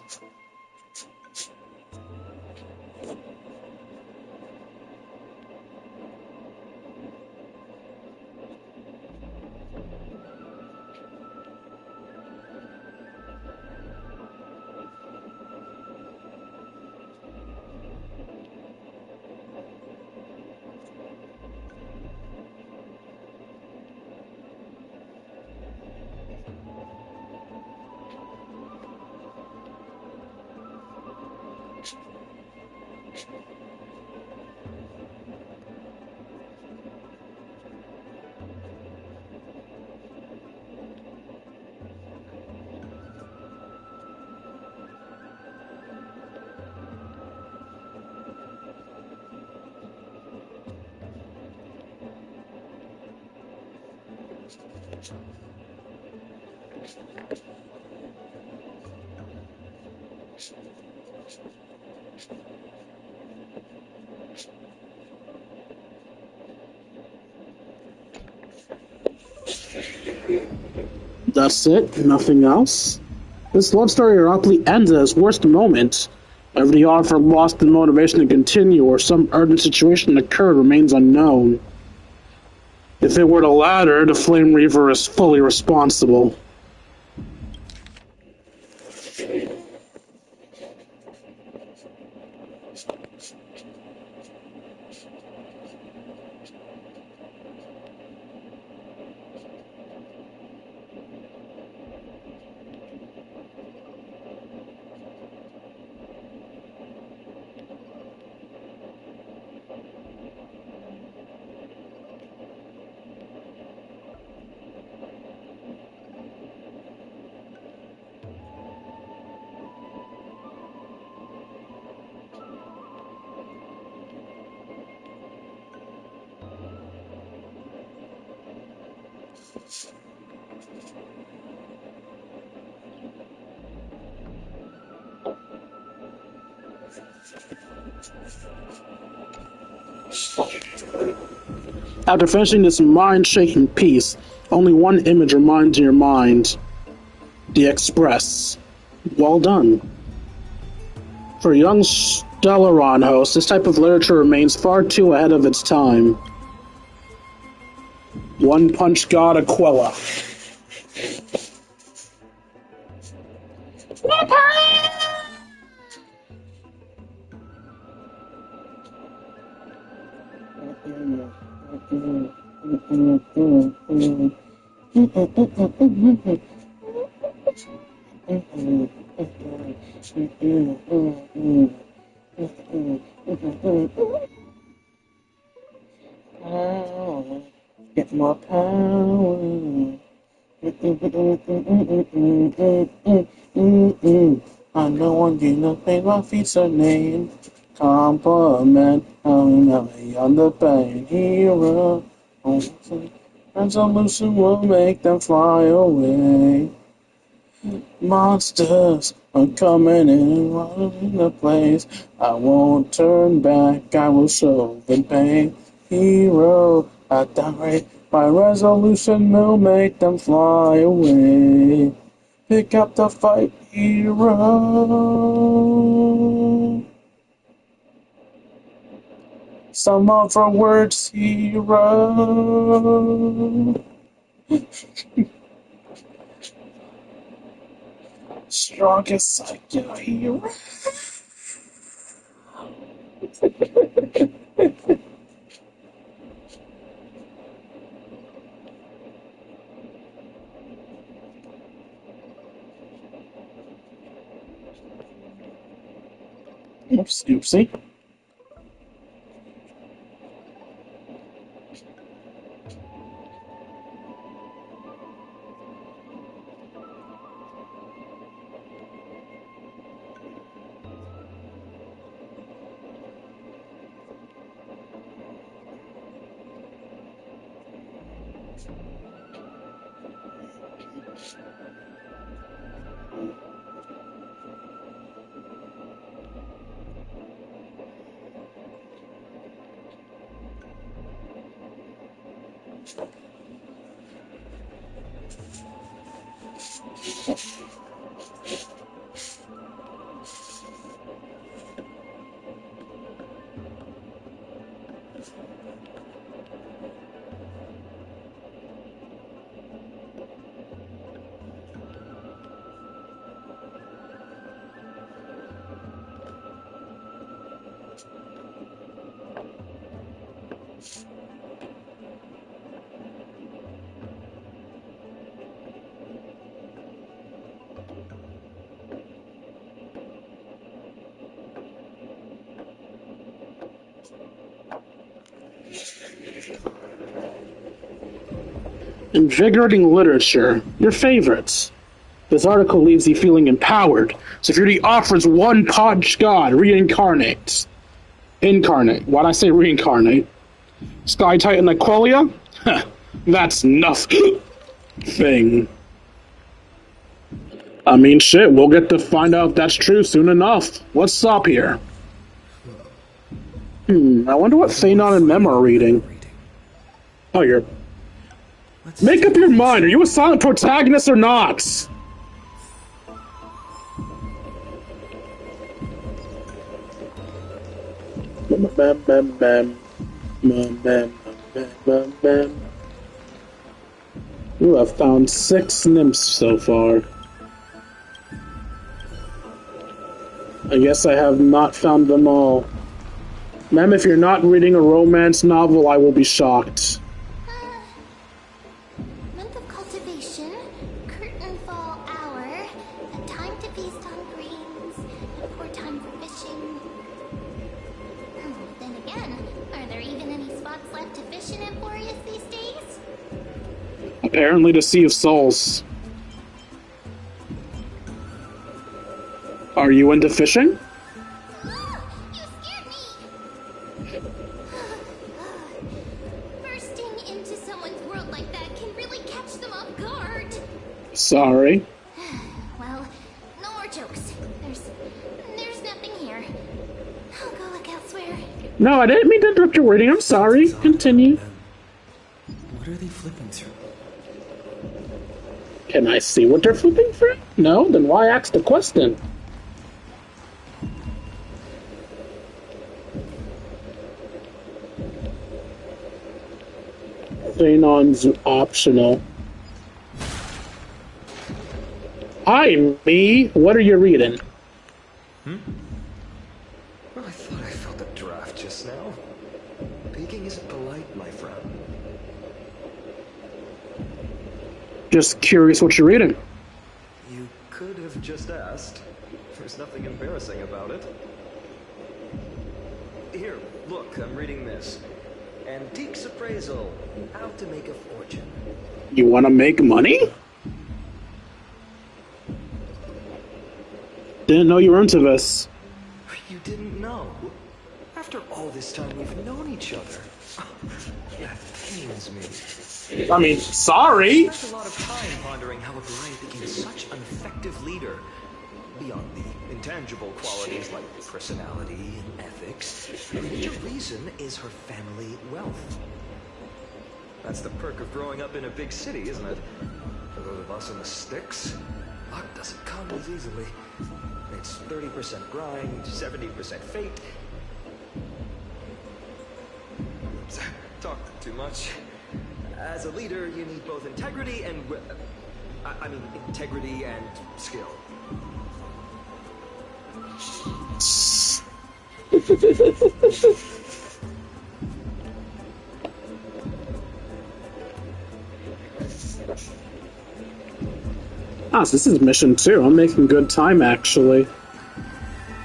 That's it? Nothing else? This love story abruptly ends at its worst moment. Whether the author lost the motivation to continue or some urgent situation occurred remains unknown. If it were the latter, the Flame Reaver is fully responsible. After finishing this mind-shaking piece, only one image remains in your mind. The Express. Well done. For a young Stellaron host, this type of literature remains far too ahead of its time. One Punch God Aquila. Get more power. I know one you know play my feet's her name. Compliment, I'm on the pain hero. Resolution will make them fly away. Monsters are coming in, running the place. I won't turn back, I will show the pain. Hero, at that rate, my resolution will make them fly away. Pick up the fight, hero. Some of our words, hero. Strongest psycho hero. Oops, oopsie. Invigorating literature. Your favorites. This article leaves you feeling empowered. Security offers one Punch God. Reincarnate. Incarnate. Why'd I say reincarnate? Sky Titan Aquila? Heh, that's nothing. I mean, shit, we'll get to find out if that's true soon enough. Let's stop here. I wonder what Thanon and Mem are reading. Oh, you're... Make up your mind, are you a silent protagonist or not? Ooh, I've found 6 nymphs so far. I guess I have not found them all. Ma'am, if you're not reading a romance novel, I will be shocked. Month of cultivation, curtain fall hour, a time to feast on greens, a poor time for fishing. Then again, are there even any spots left to fish in Emporius these days? Apparently the Sea of Souls. Are you into fishing? You scared me! Bursting into someone's world like that can really catch them off guard. Sorry. Well, no more jokes. There's nothing here. I'll go look elsewhere. No, I didn't mean to interrupt your reading. I'm sorry. Continue. What are they flipping through? Can I see what they're flipping through? No? Then why ask the question? Xenon's optional. Hi, me. What are you reading? Well, I thought I felt a draft just now. Peeking isn't polite, my friend. Just curious what you're reading. You could have just asked. There's nothing embarrassing about it. Here, look, I'm reading this. Antiques Appraisal. How to make a fortune. You want to make money? Didn't know you were into this. You didn't know? After all this time we've known each other. That pains me. I mean, sorry. I spent a lot of time pondering how a bride became such an effective leader. Beyond the intangible qualities like personality and ethics, the major reason is her family wealth. That's the perk of growing up in a big city, isn't it? For those of us in the sticks, luck doesn't come as easily. It's 30% grind, 70% fate. Oops, talked too much. As a leader, you need both integrity and... integrity and skill. Ah, so this is mission 2. I'm making good time, actually.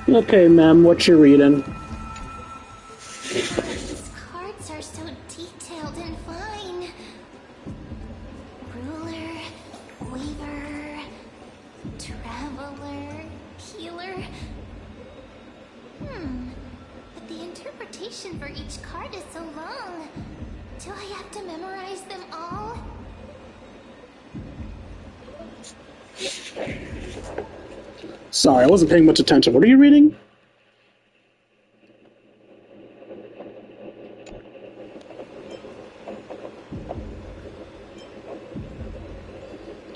Okay, ma'am, what you reading? These cards are so detailed and fine. Ruler, weaver, traveler, healer. But the interpretation for each card is so long. Do I have to memorize them all? Sorry, I wasn't paying much attention. What are you reading?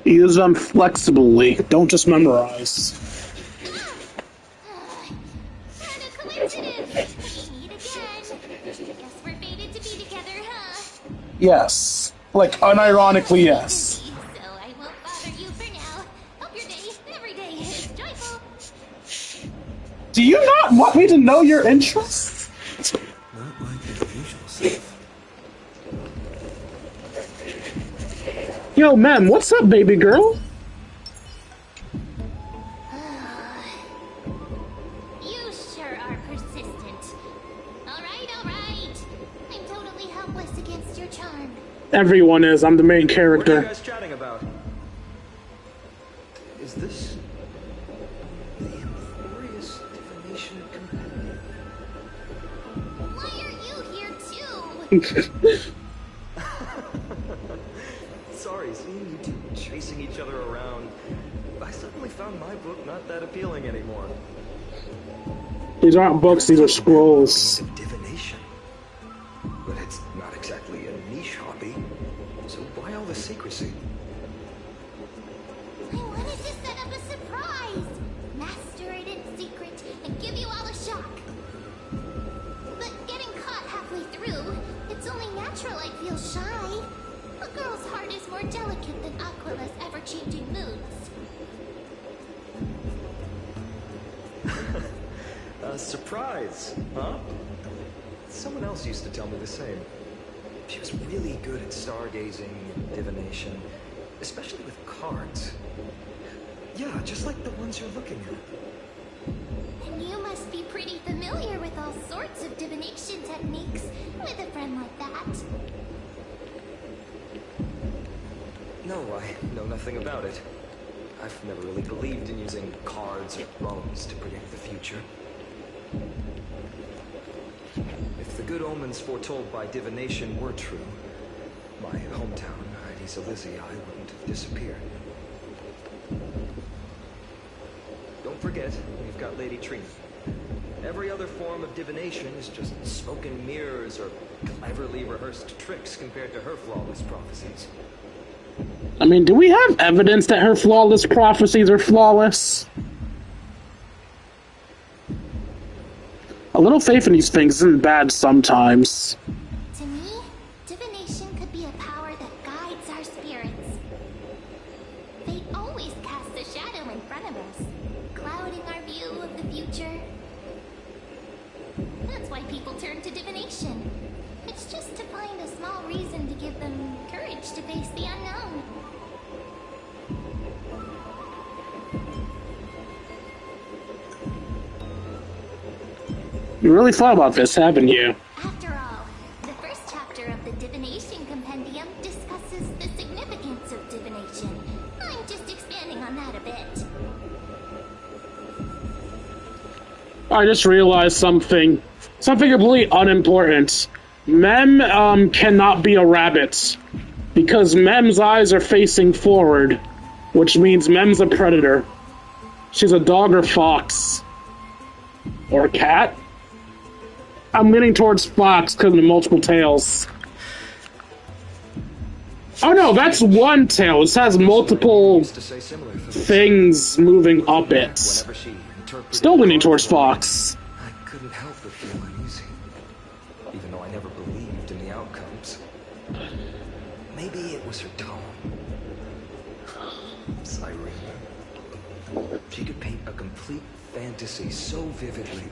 Use them flexibly. Don't just memorize. What a coincidence! We meet again. Guess we're fated to be together, huh? Yes. Like, unironically, yes. So I won't bother you for now. Hope your day, every day, is joyful. Do you not want me to know your interests? Not like your usual self. Yo, ma'am, what's up, baby girl? You sure are persistent. Alright. I'm totally helpless against your charm. Everyone is. I'm the main What are you character. guys chatting about? Is this the Emporius Divination Companion? Why are you here too? Sorry, seeing you two chasing each other around. I suddenly found my book not that appealing anymore. These aren't books, these are scrolls. Of divination. But it's not exactly a niche hobby. So why all the secrecy? I wanted to set up a surprise. Master it in secret and give you all a shock. But getting caught halfway through, it's only natural I feel shy. A girl's heart is is more delicate than Aquila's ever-changing moods. A surprise, huh? Someone else used to tell me the same. She was really good at stargazing and divination, especially with cards. Yeah, just like the ones you're looking at. And you must be pretty familiar with all sorts of divination techniques with a friend like that. No, I know nothing about it. I've never really believed in using cards or bones to predict the future. If the good omens foretold by divination were true, my hometown, Hydes Elysiae, wouldn't have disappeared. Don't forget, we've got Lady Trina. Every other form of divination is just smoke and mirrors or cleverly rehearsed tricks compared to her flawless prophecies. I mean, do we have evidence that her flawless prophecies are flawless? A little faith in these things isn't bad sometimes. To me, divination could be a power that guides our spirits. They always cast a shadow in front of us, clouding our view of the future. That's why people turn to divination. It's just to find a small reason to give them courage to face the unknown. You really thought about this, haven't you? After all, the first chapter of the Divination Compendium discusses the significance of divination. I'm just expanding on that a bit. I just realized something. Something completely unimportant. Mem cannot be a rabbit. Because Mem's eyes are facing forward. Which means Mem's a predator. She's a dog or fox. Or a cat? I'm leaning towards fox because of the multiple tails. Oh no, that's one tail. This has multiple things moving up it. Still leaning towards fox. I couldn't help but feel uneasy, even though I never believed in the outcomes. Maybe it was her tone. Cyrene. She could paint a complete fantasy so vividly.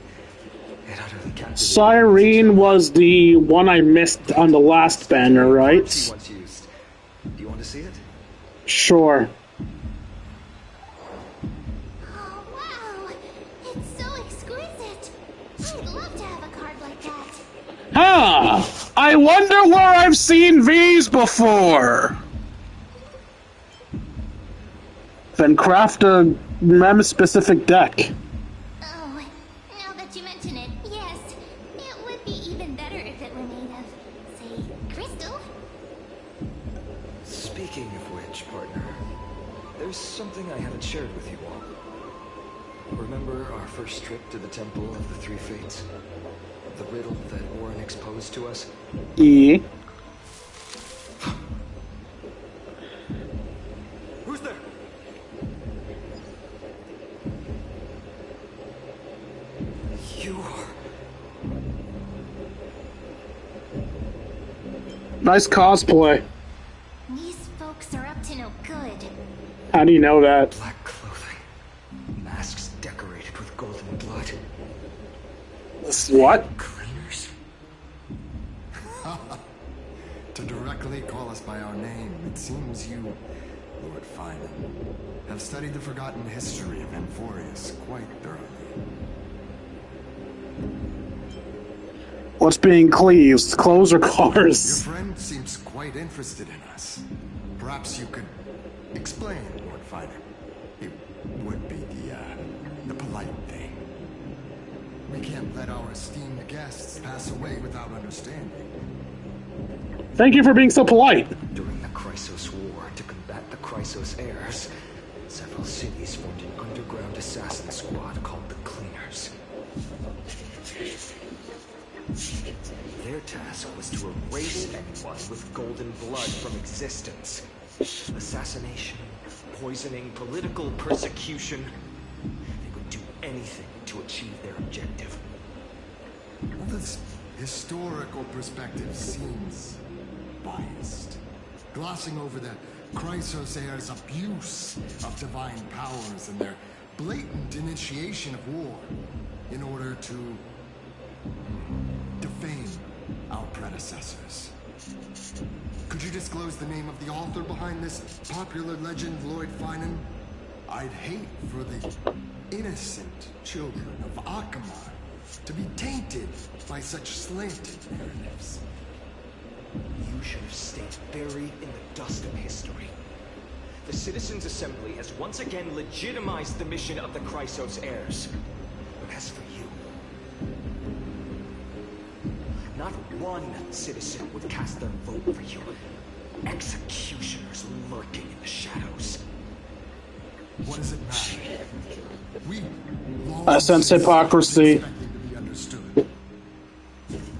Cyrene was the one I missed on the last banner, right? Do you want to see it? Sure. Oh, wow! It's so exquisite! I'd love to have a card like that. Huh! I wonder where I've seen these before! Then craft a mem-specific deck. Oh, now that you mention it, yes. It would be even better if it were made of, say, crystal. Speaking of which, partner, there's something I haven't shared with you all. Remember our first trip to the Temple of the Three Fates? The riddle that Orin exposed to us? E. Who's there? You are... Nice cosplay. These folks are up to no good. How do you know that? Black clothing. Masks decorated with golden blood. What? Cleaners? To directly call us by our name, it seems you, Lord Finan, have studied the forgotten history of Amphorius quite thoroughly. What's being cleaved? Clothes or cars? Your friend seems quite interested in us. Perhaps you could explain, Lord Finan. It would be the polite thing. We can't let our esteemed guests pass away without understanding. Thank you for being so polite. During the Chrysos War, to combat the Chrysos heirs, several cities formed an underground assassin squad called the Cleaners. Their task was to erase anyone with golden blood from existence. Assassination, poisoning, political persecution. They would do anything to achieve their objective. Well, this historical perspective seems biased. glossing over the Chrysos heirs' abuse of divine powers and their blatant initiation of war in order to defame our predecessors. Could you disclose the name of the author behind this popular legend, Lord Finan? I'd hate for the innocent children of Akamar to be tainted by such slanted narratives. You should have stayed buried in the dust of history. The Citizens' Assembly has once again legitimized the mission of the Chrysos heirs. But as for you, not one citizen would cast their vote for you. Executioners lurking in the shadows. What does it matter? We I sense hypocrisy. expected to be understood.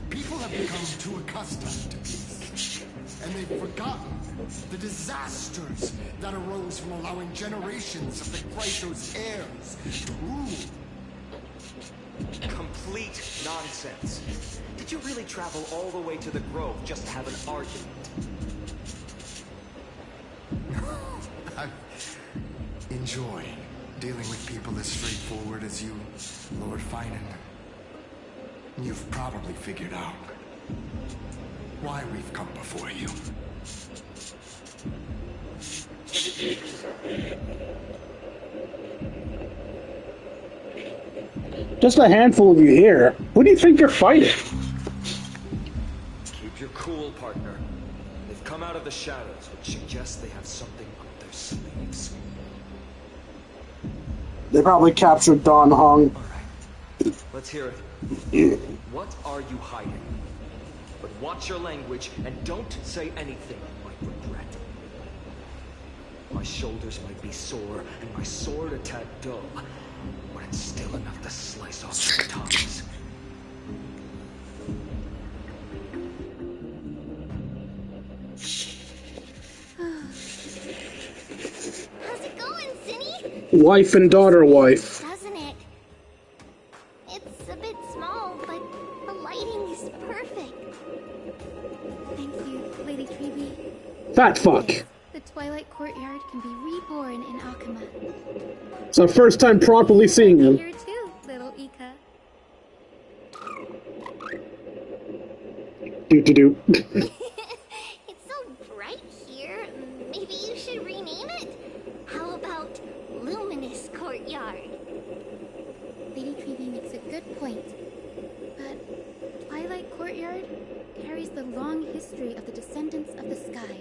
People have become too accustomed to peace, and they've forgotten the disasters that arose from allowing generations of the Chrysos heirs to rule. Complete nonsense. Did you really travel all the way to the Grove just to have an argument? I enjoy dealing with people as straightforward as you, Lord Finan. You've probably figured out why we've come before you. Just a handful of you here. Who do you think you're fighting? Keep your cool, partner. They've come out of the shadows, which suggests they have something up their sleeves. They probably captured Don Hong. Alright, let's hear it. What are you hiding? But watch your language and don't say anything you might regret. My shoulders might be sore and my sword a tad dull, but it's still enough to slice off your tongues. How's it going, Cinny? Wife and daughter wife. Doesn't it? It's a bit small, but the lighting is perfect. Thank you, Lady Treeby. Fat fuck. The Twilight Courtyard can be reborn in Alchema. It's our first time properly seeing him. Here too, little Ika. Do. It's so bright here. Maybe you should rename it? How about Luminous Courtyard? Lady Treeby makes a good point. But Twilight Courtyard carries the long history of the descendants of the sky,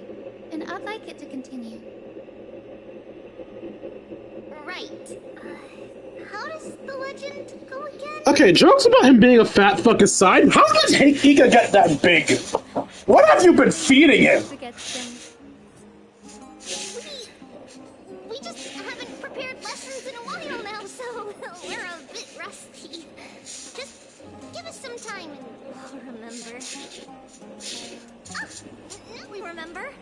and I'd like it to continue. Right. How does the legend go again? Okay, jokes about him being a fat fuck aside. How does Ika get that big? What have you been feeding him? Forgets things. We just haven't prepared lessons in a while now, so we're a bit rusty. Just give us some time and we'll remember. Now we remember.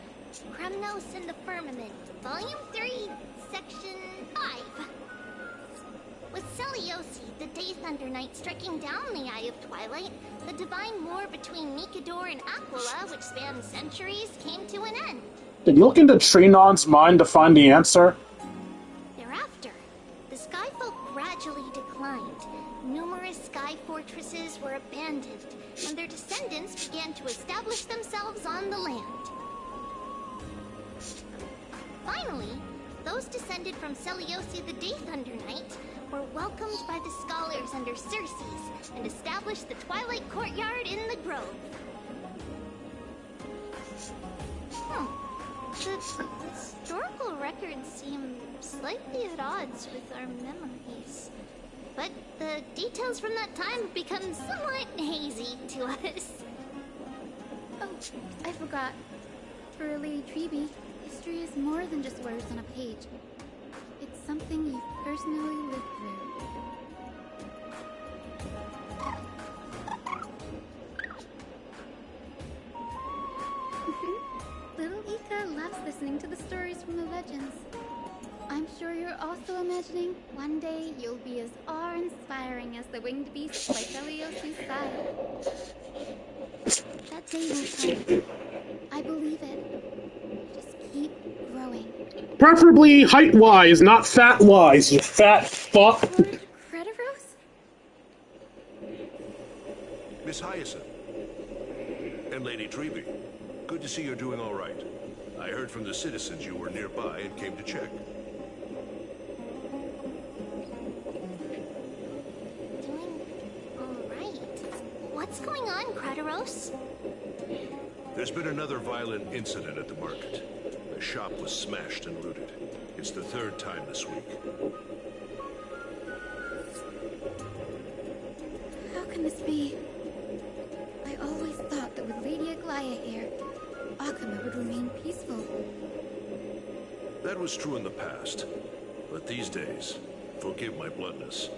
Kremnos in the Firmament, Volume 3, Section 5. With Celiosi, the Day Thunder Knight, striking down the Eye of Twilight, the divine war between Mikador and Aquila, which spanned centuries, came to an end. Did you look into Trinon's mind to find the answer? Thereafter, the Skyfolk gradually declined. Numerous sky fortresses were abandoned, and their descendants began to establish themselves on the land. Finally, those descended from Celiosi the Day Thunder Knight were welcomed by the scholars under Circes and established the Twilight Courtyard in the Grove. The historical records seem slightly at odds with our memories. But the details from that time have become somewhat hazy to us. Oh, I forgot. For Lady Treeby, history is more than just words on a page. It's something you've personally lived through. Little Ika loves listening to the stories from the legends. I'm sure you're also imagining one day you'll be as awe-inspiring as the winged beasts by Celiosi's side. That day will come. I believe it. Preferably height-wise, not fat-wise, you fat fuck. Lord Crediros? Miss Hyacinth. And Lady Treby. Good to see you're doing all right. I heard from the citizens you were nearby and came to check. Doing alright. What's going on, Crediros? There's been another violent incident at the market. The shop was smashed and looted. It's the third time this week. How can this be? I always thought that with Lady Aglaya here, Akama would remain peaceful. That was true in the past. But these days, forgive my bluntness,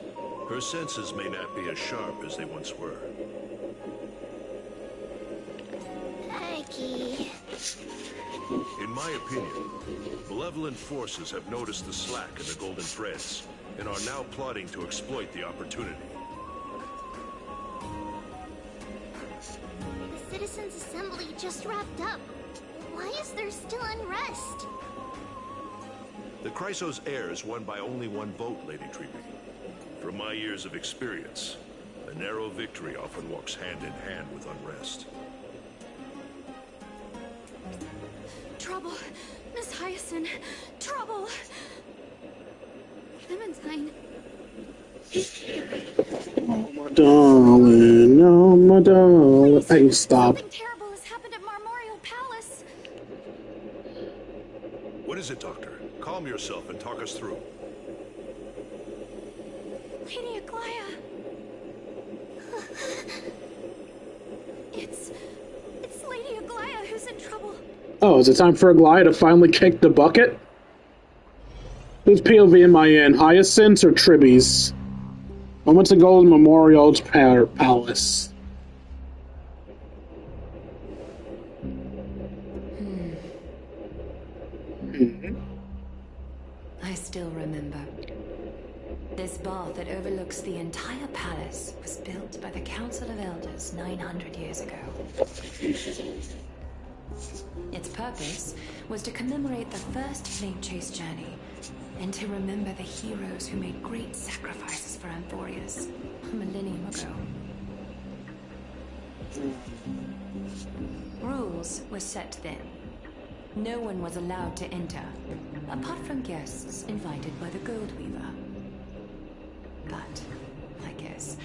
her senses may not be as sharp as they once were. Aki. In my opinion, malevolent forces have noticed the slack in the Golden Threads and are now plotting to exploit the opportunity. The Citizens' Assembly just wrapped up. Why is there still unrest? The Chrysos heirs won by only one vote, Lady Treby. From my years of experience, a narrow victory often walks hand in hand with unrest. Trouble! Miss Hyacinth! Trouble! Clementine! Oh, my darling. Oh, my darling. Hey, stop. Something terrible has happened at Marmorial Palace! What is it, Doctor? Calm yourself and talk us through. Lady Aglaya! It's Lady Aglaya who's in trouble. Oh, is it time for Aglaya to finally kick the bucket? Whose POV am I in? Hyacinth's or Tribby's? I went to Golden Memorial's Palace. I still remember. This bath that overlooks the entire palace was built by the Council of Elders 900 years ago. Its purpose was to commemorate the first Flame Chase journey and to remember the heroes who made great sacrifices for Amphorius a millennium ago. Rules were set then. No one was allowed to enter, apart from guests invited by the Gold Weaver. But, I guess,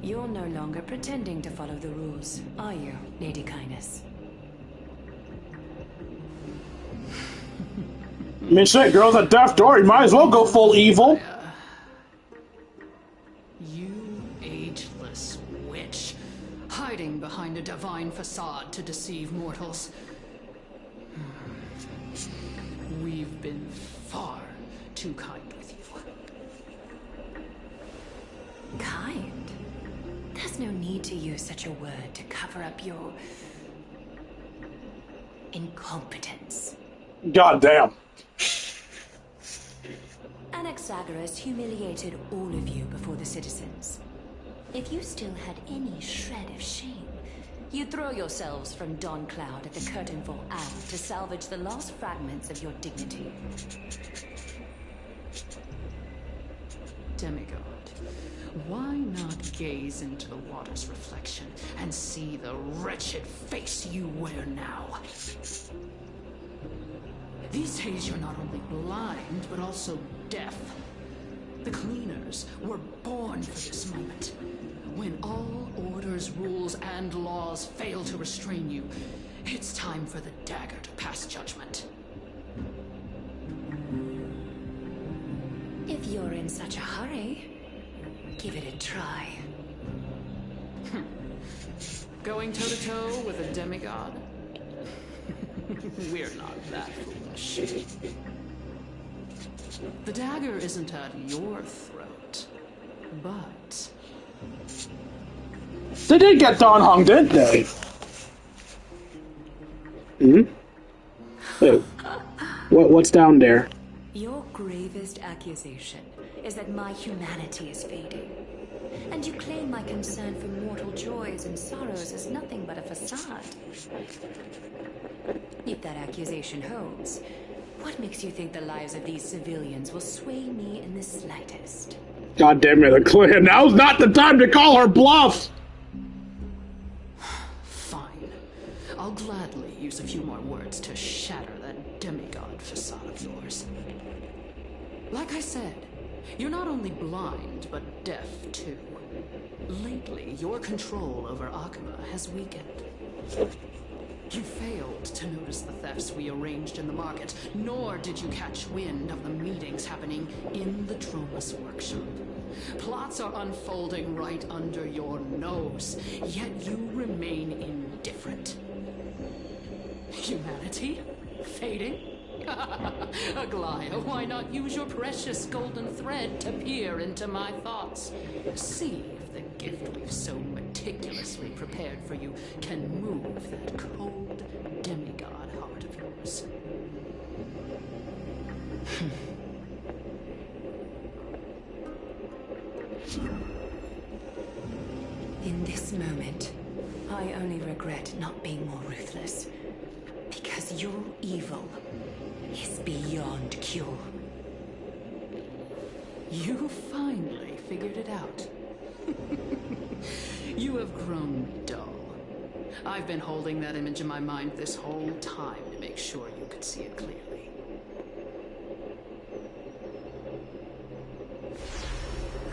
you're no longer pretending to follow the rules, are you, Lady Kindness? I mean, shit, girl's a deaf door. You might as well go full evil. You ageless witch, hiding behind a divine facade to deceive mortals. We've been far too kind with you. Kind? There's no need to use such a word to cover up your incompetence. Goddamn. Anaxagoras humiliated all of you before the citizens. If you still had any shred of shame, you'd throw yourselves from Dawn Cloud at the Curtainfall Hour to salvage the last fragments of your dignity. Demigod, why not gaze into the water's reflection and see the wretched face you wear now? These days you're not only blind, but also deaf. The cleaners were born for this moment. When all orders, rules, and laws fail to restrain you, it's time for the dagger to pass judgment. If you're in such a hurry, give it a try. Going toe-to-toe with a demigod? We're not that foolish. The dagger isn't at your throat, but... They did get Dawn hung, didn't they? Hmm? Wait. What's down there? Your gravest accusation is that my humanity is fading. And you claim my concern for mortal joys and sorrows is nothing but a facade. If that accusation holds, What makes you think the lives of these civilians will sway me in the slightest? God damn it, Eclair, now's not the time to call her bluff! Fine. I'll gladly use a few more words to shatter that demigod facade of yours. Like I said, you're not only blind, but deaf too. Lately, your control over Akuma has weakened. You failed to notice the thefts we arranged in the market, nor did you catch wind of the meetings happening in the Tromus workshop. Plots are unfolding right under your nose, yet you remain indifferent. Humanity? Fading? Aglaya, why not use your precious golden thread to peer into my thoughts? See if the gift we've so meticulously prepared for you can move that cold demigod heart of yours. In this moment, I only regret not being more ruthless. Because your evil is beyond cure. You finally figured it out. You have grown dull. I've been holding that image in my mind this whole time to make sure you could see it clearly.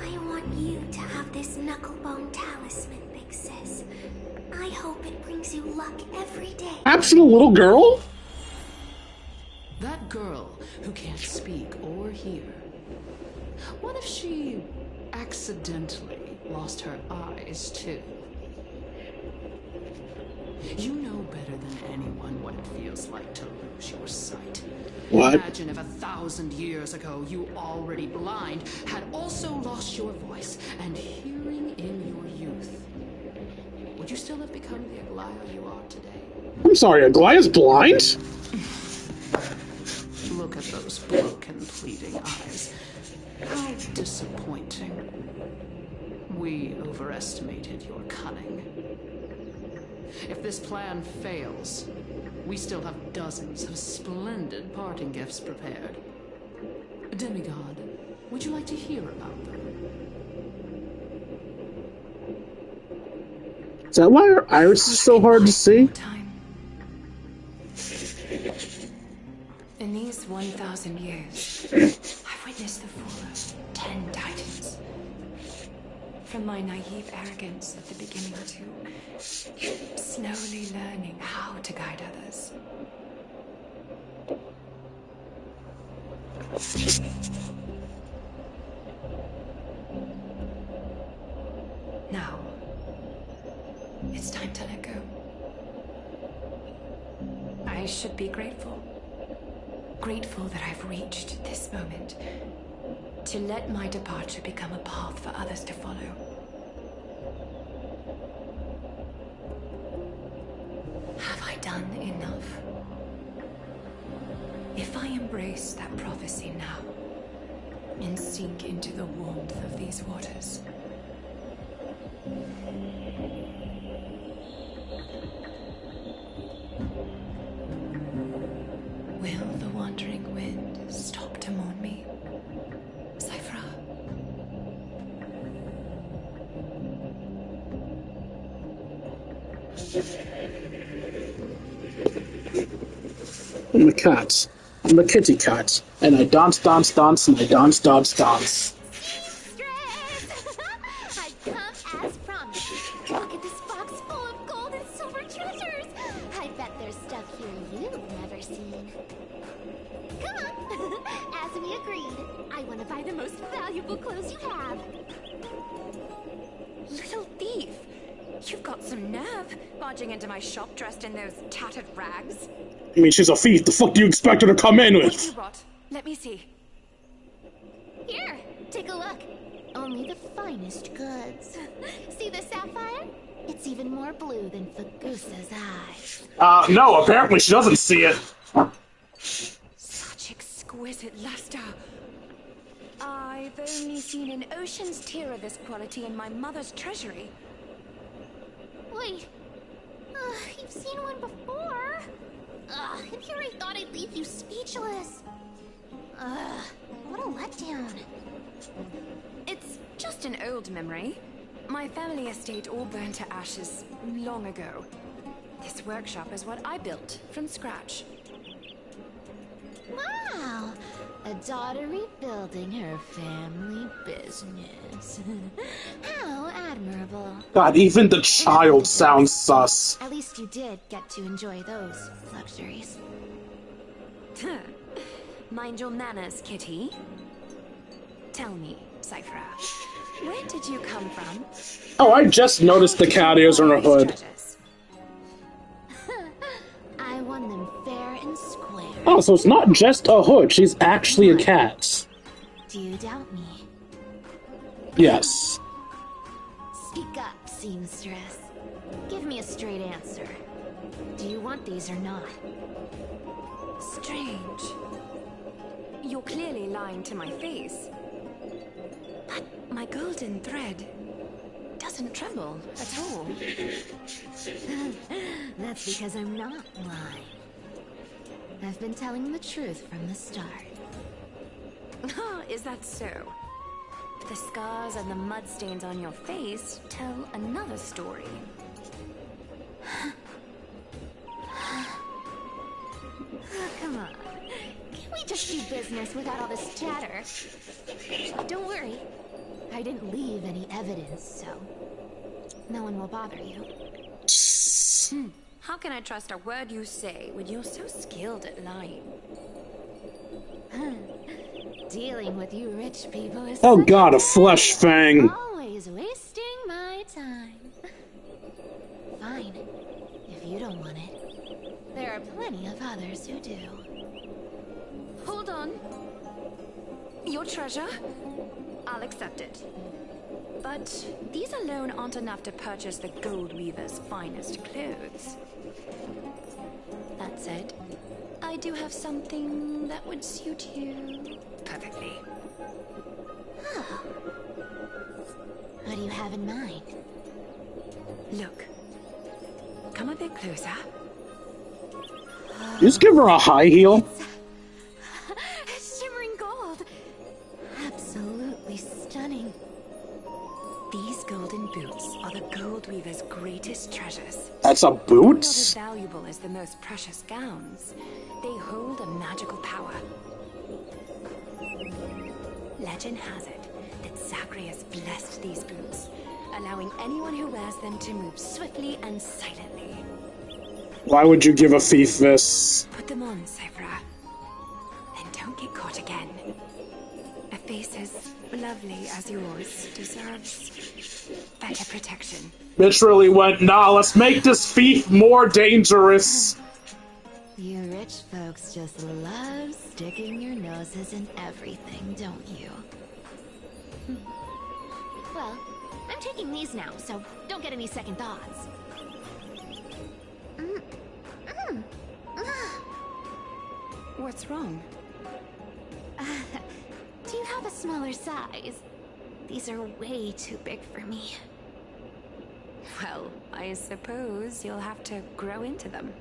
I want you to have this knucklebone talisman, Big Sis. I hope it brings you luck every day. Absent a little girl? That girl who can't speak or hear. What if she accidentally lost her eyes too? You know better than anyone what it feels like to lose your sight. What? Imagine if 1,000 years ago you, already blind, had also lost your voice and hearing in your youth. Would you still have become the Aglaya you are today? I'm sorry, Aglaya's blind? Look at those broken, pleading eyes. How disappointing. We overestimated your cunning. If this plan fails, we still have dozens of splendid parting gifts prepared. Demigod, would you like to hear about them? Is that why her iris is so hard to see? In these 1,000 years, I've witnessed the fall of 10 titans. From my naive arrogance at the beginning to slowly learning how to guide others. Now, it's time to let go. I should be grateful. Grateful that I've reached this moment. To let my departure become a path for others to follow. Have I done enough? If I embrace that prophecy now, and sink into the warmth of these waters, will the wandering wind stop to mourn me? Cyphra? I'm a cat. I'm a kitty cat. And I dance, dance, dance, and I dance, dance, dance. I come as promised. Look at this box full of gold and silver treasures. I bet there's stuff here you've never seen. Come on. As we agreed, I want to buy the most valuable clothes you have. Little thief! You've got some nerve, barging into my shop dressed in those tattered rags. I mean, she's a thief. The fuck do you expect her to come in What with? have you brought? Let me see. Here, take a look. Only the finest goods. See the sapphire? It's even more blue than Fagusa's eye. No, apparently she doesn't see it. Such exquisite luster. I've only seen an ocean's tier of this quality in my mother's treasury. Wait. You've seen one before? In here I thought I'd leave you speechless. Ugh, what a letdown. It's just an old memory. My family estate all burned to ashes long ago. This workshop is what I built from scratch. Wow, a daughter rebuilding her family business. How admirable. God, even the child sounds sus. At least you did get to enjoy those luxuries. Mind your manners, kitty. Tell me, Cyphra, where did you come from? Oh, I just noticed the cat ears on her hood. I won them fair and square. Oh, so it's not just a hood, she's actually a cat. Do you doubt me? Yes. Speak up, seamstress. Give me a straight answer. Do you want these or not? Strange. You're clearly lying to my face. But my golden thread doesn't tremble at all. That's because I'm not lying. I've been telling the truth from the start. Is that so? The scars and the mud stains on your face tell another story. Come on. Can we just do business without all this chatter? Don't worry. I didn't leave any evidence, so no one will bother you. How can I trust a word you say when you're so skilled at lying? Dealing with you rich people is Oh such god, a flesh fang. always wasting my time. Fine, if you don't want it. There are plenty of others who do. Hold on. Your treasure? I'll accept it. But these alone aren't enough to purchase the gold weaver's finest clothes. That said, I do have something that would suit you perfectly. What do you have in mind? Look. Come a bit closer. Just give her a high heel. Shimmering gold! Absolutely stunning. These golden boots are the gold weaver's greatest treasures. That's a Not boot? as valuable as the most precious gowns. They hold a magical power. Legend has it that Zacharias blessed these boots, allowing anyone who wears them to move swiftly and silently. Why would you give a thief this? Put them on, Cyphra. And don't get caught again. A face as lovely as yours deserves better protection. Bitch really went, nah, let's make this thief more dangerous. You rich folks just love sticking your noses in everything, don't you? Well, I'm taking these now, so don't get any second thoughts. What's wrong? Do you have a smaller size? These are way too big for me. Well, I suppose you'll have to grow into them.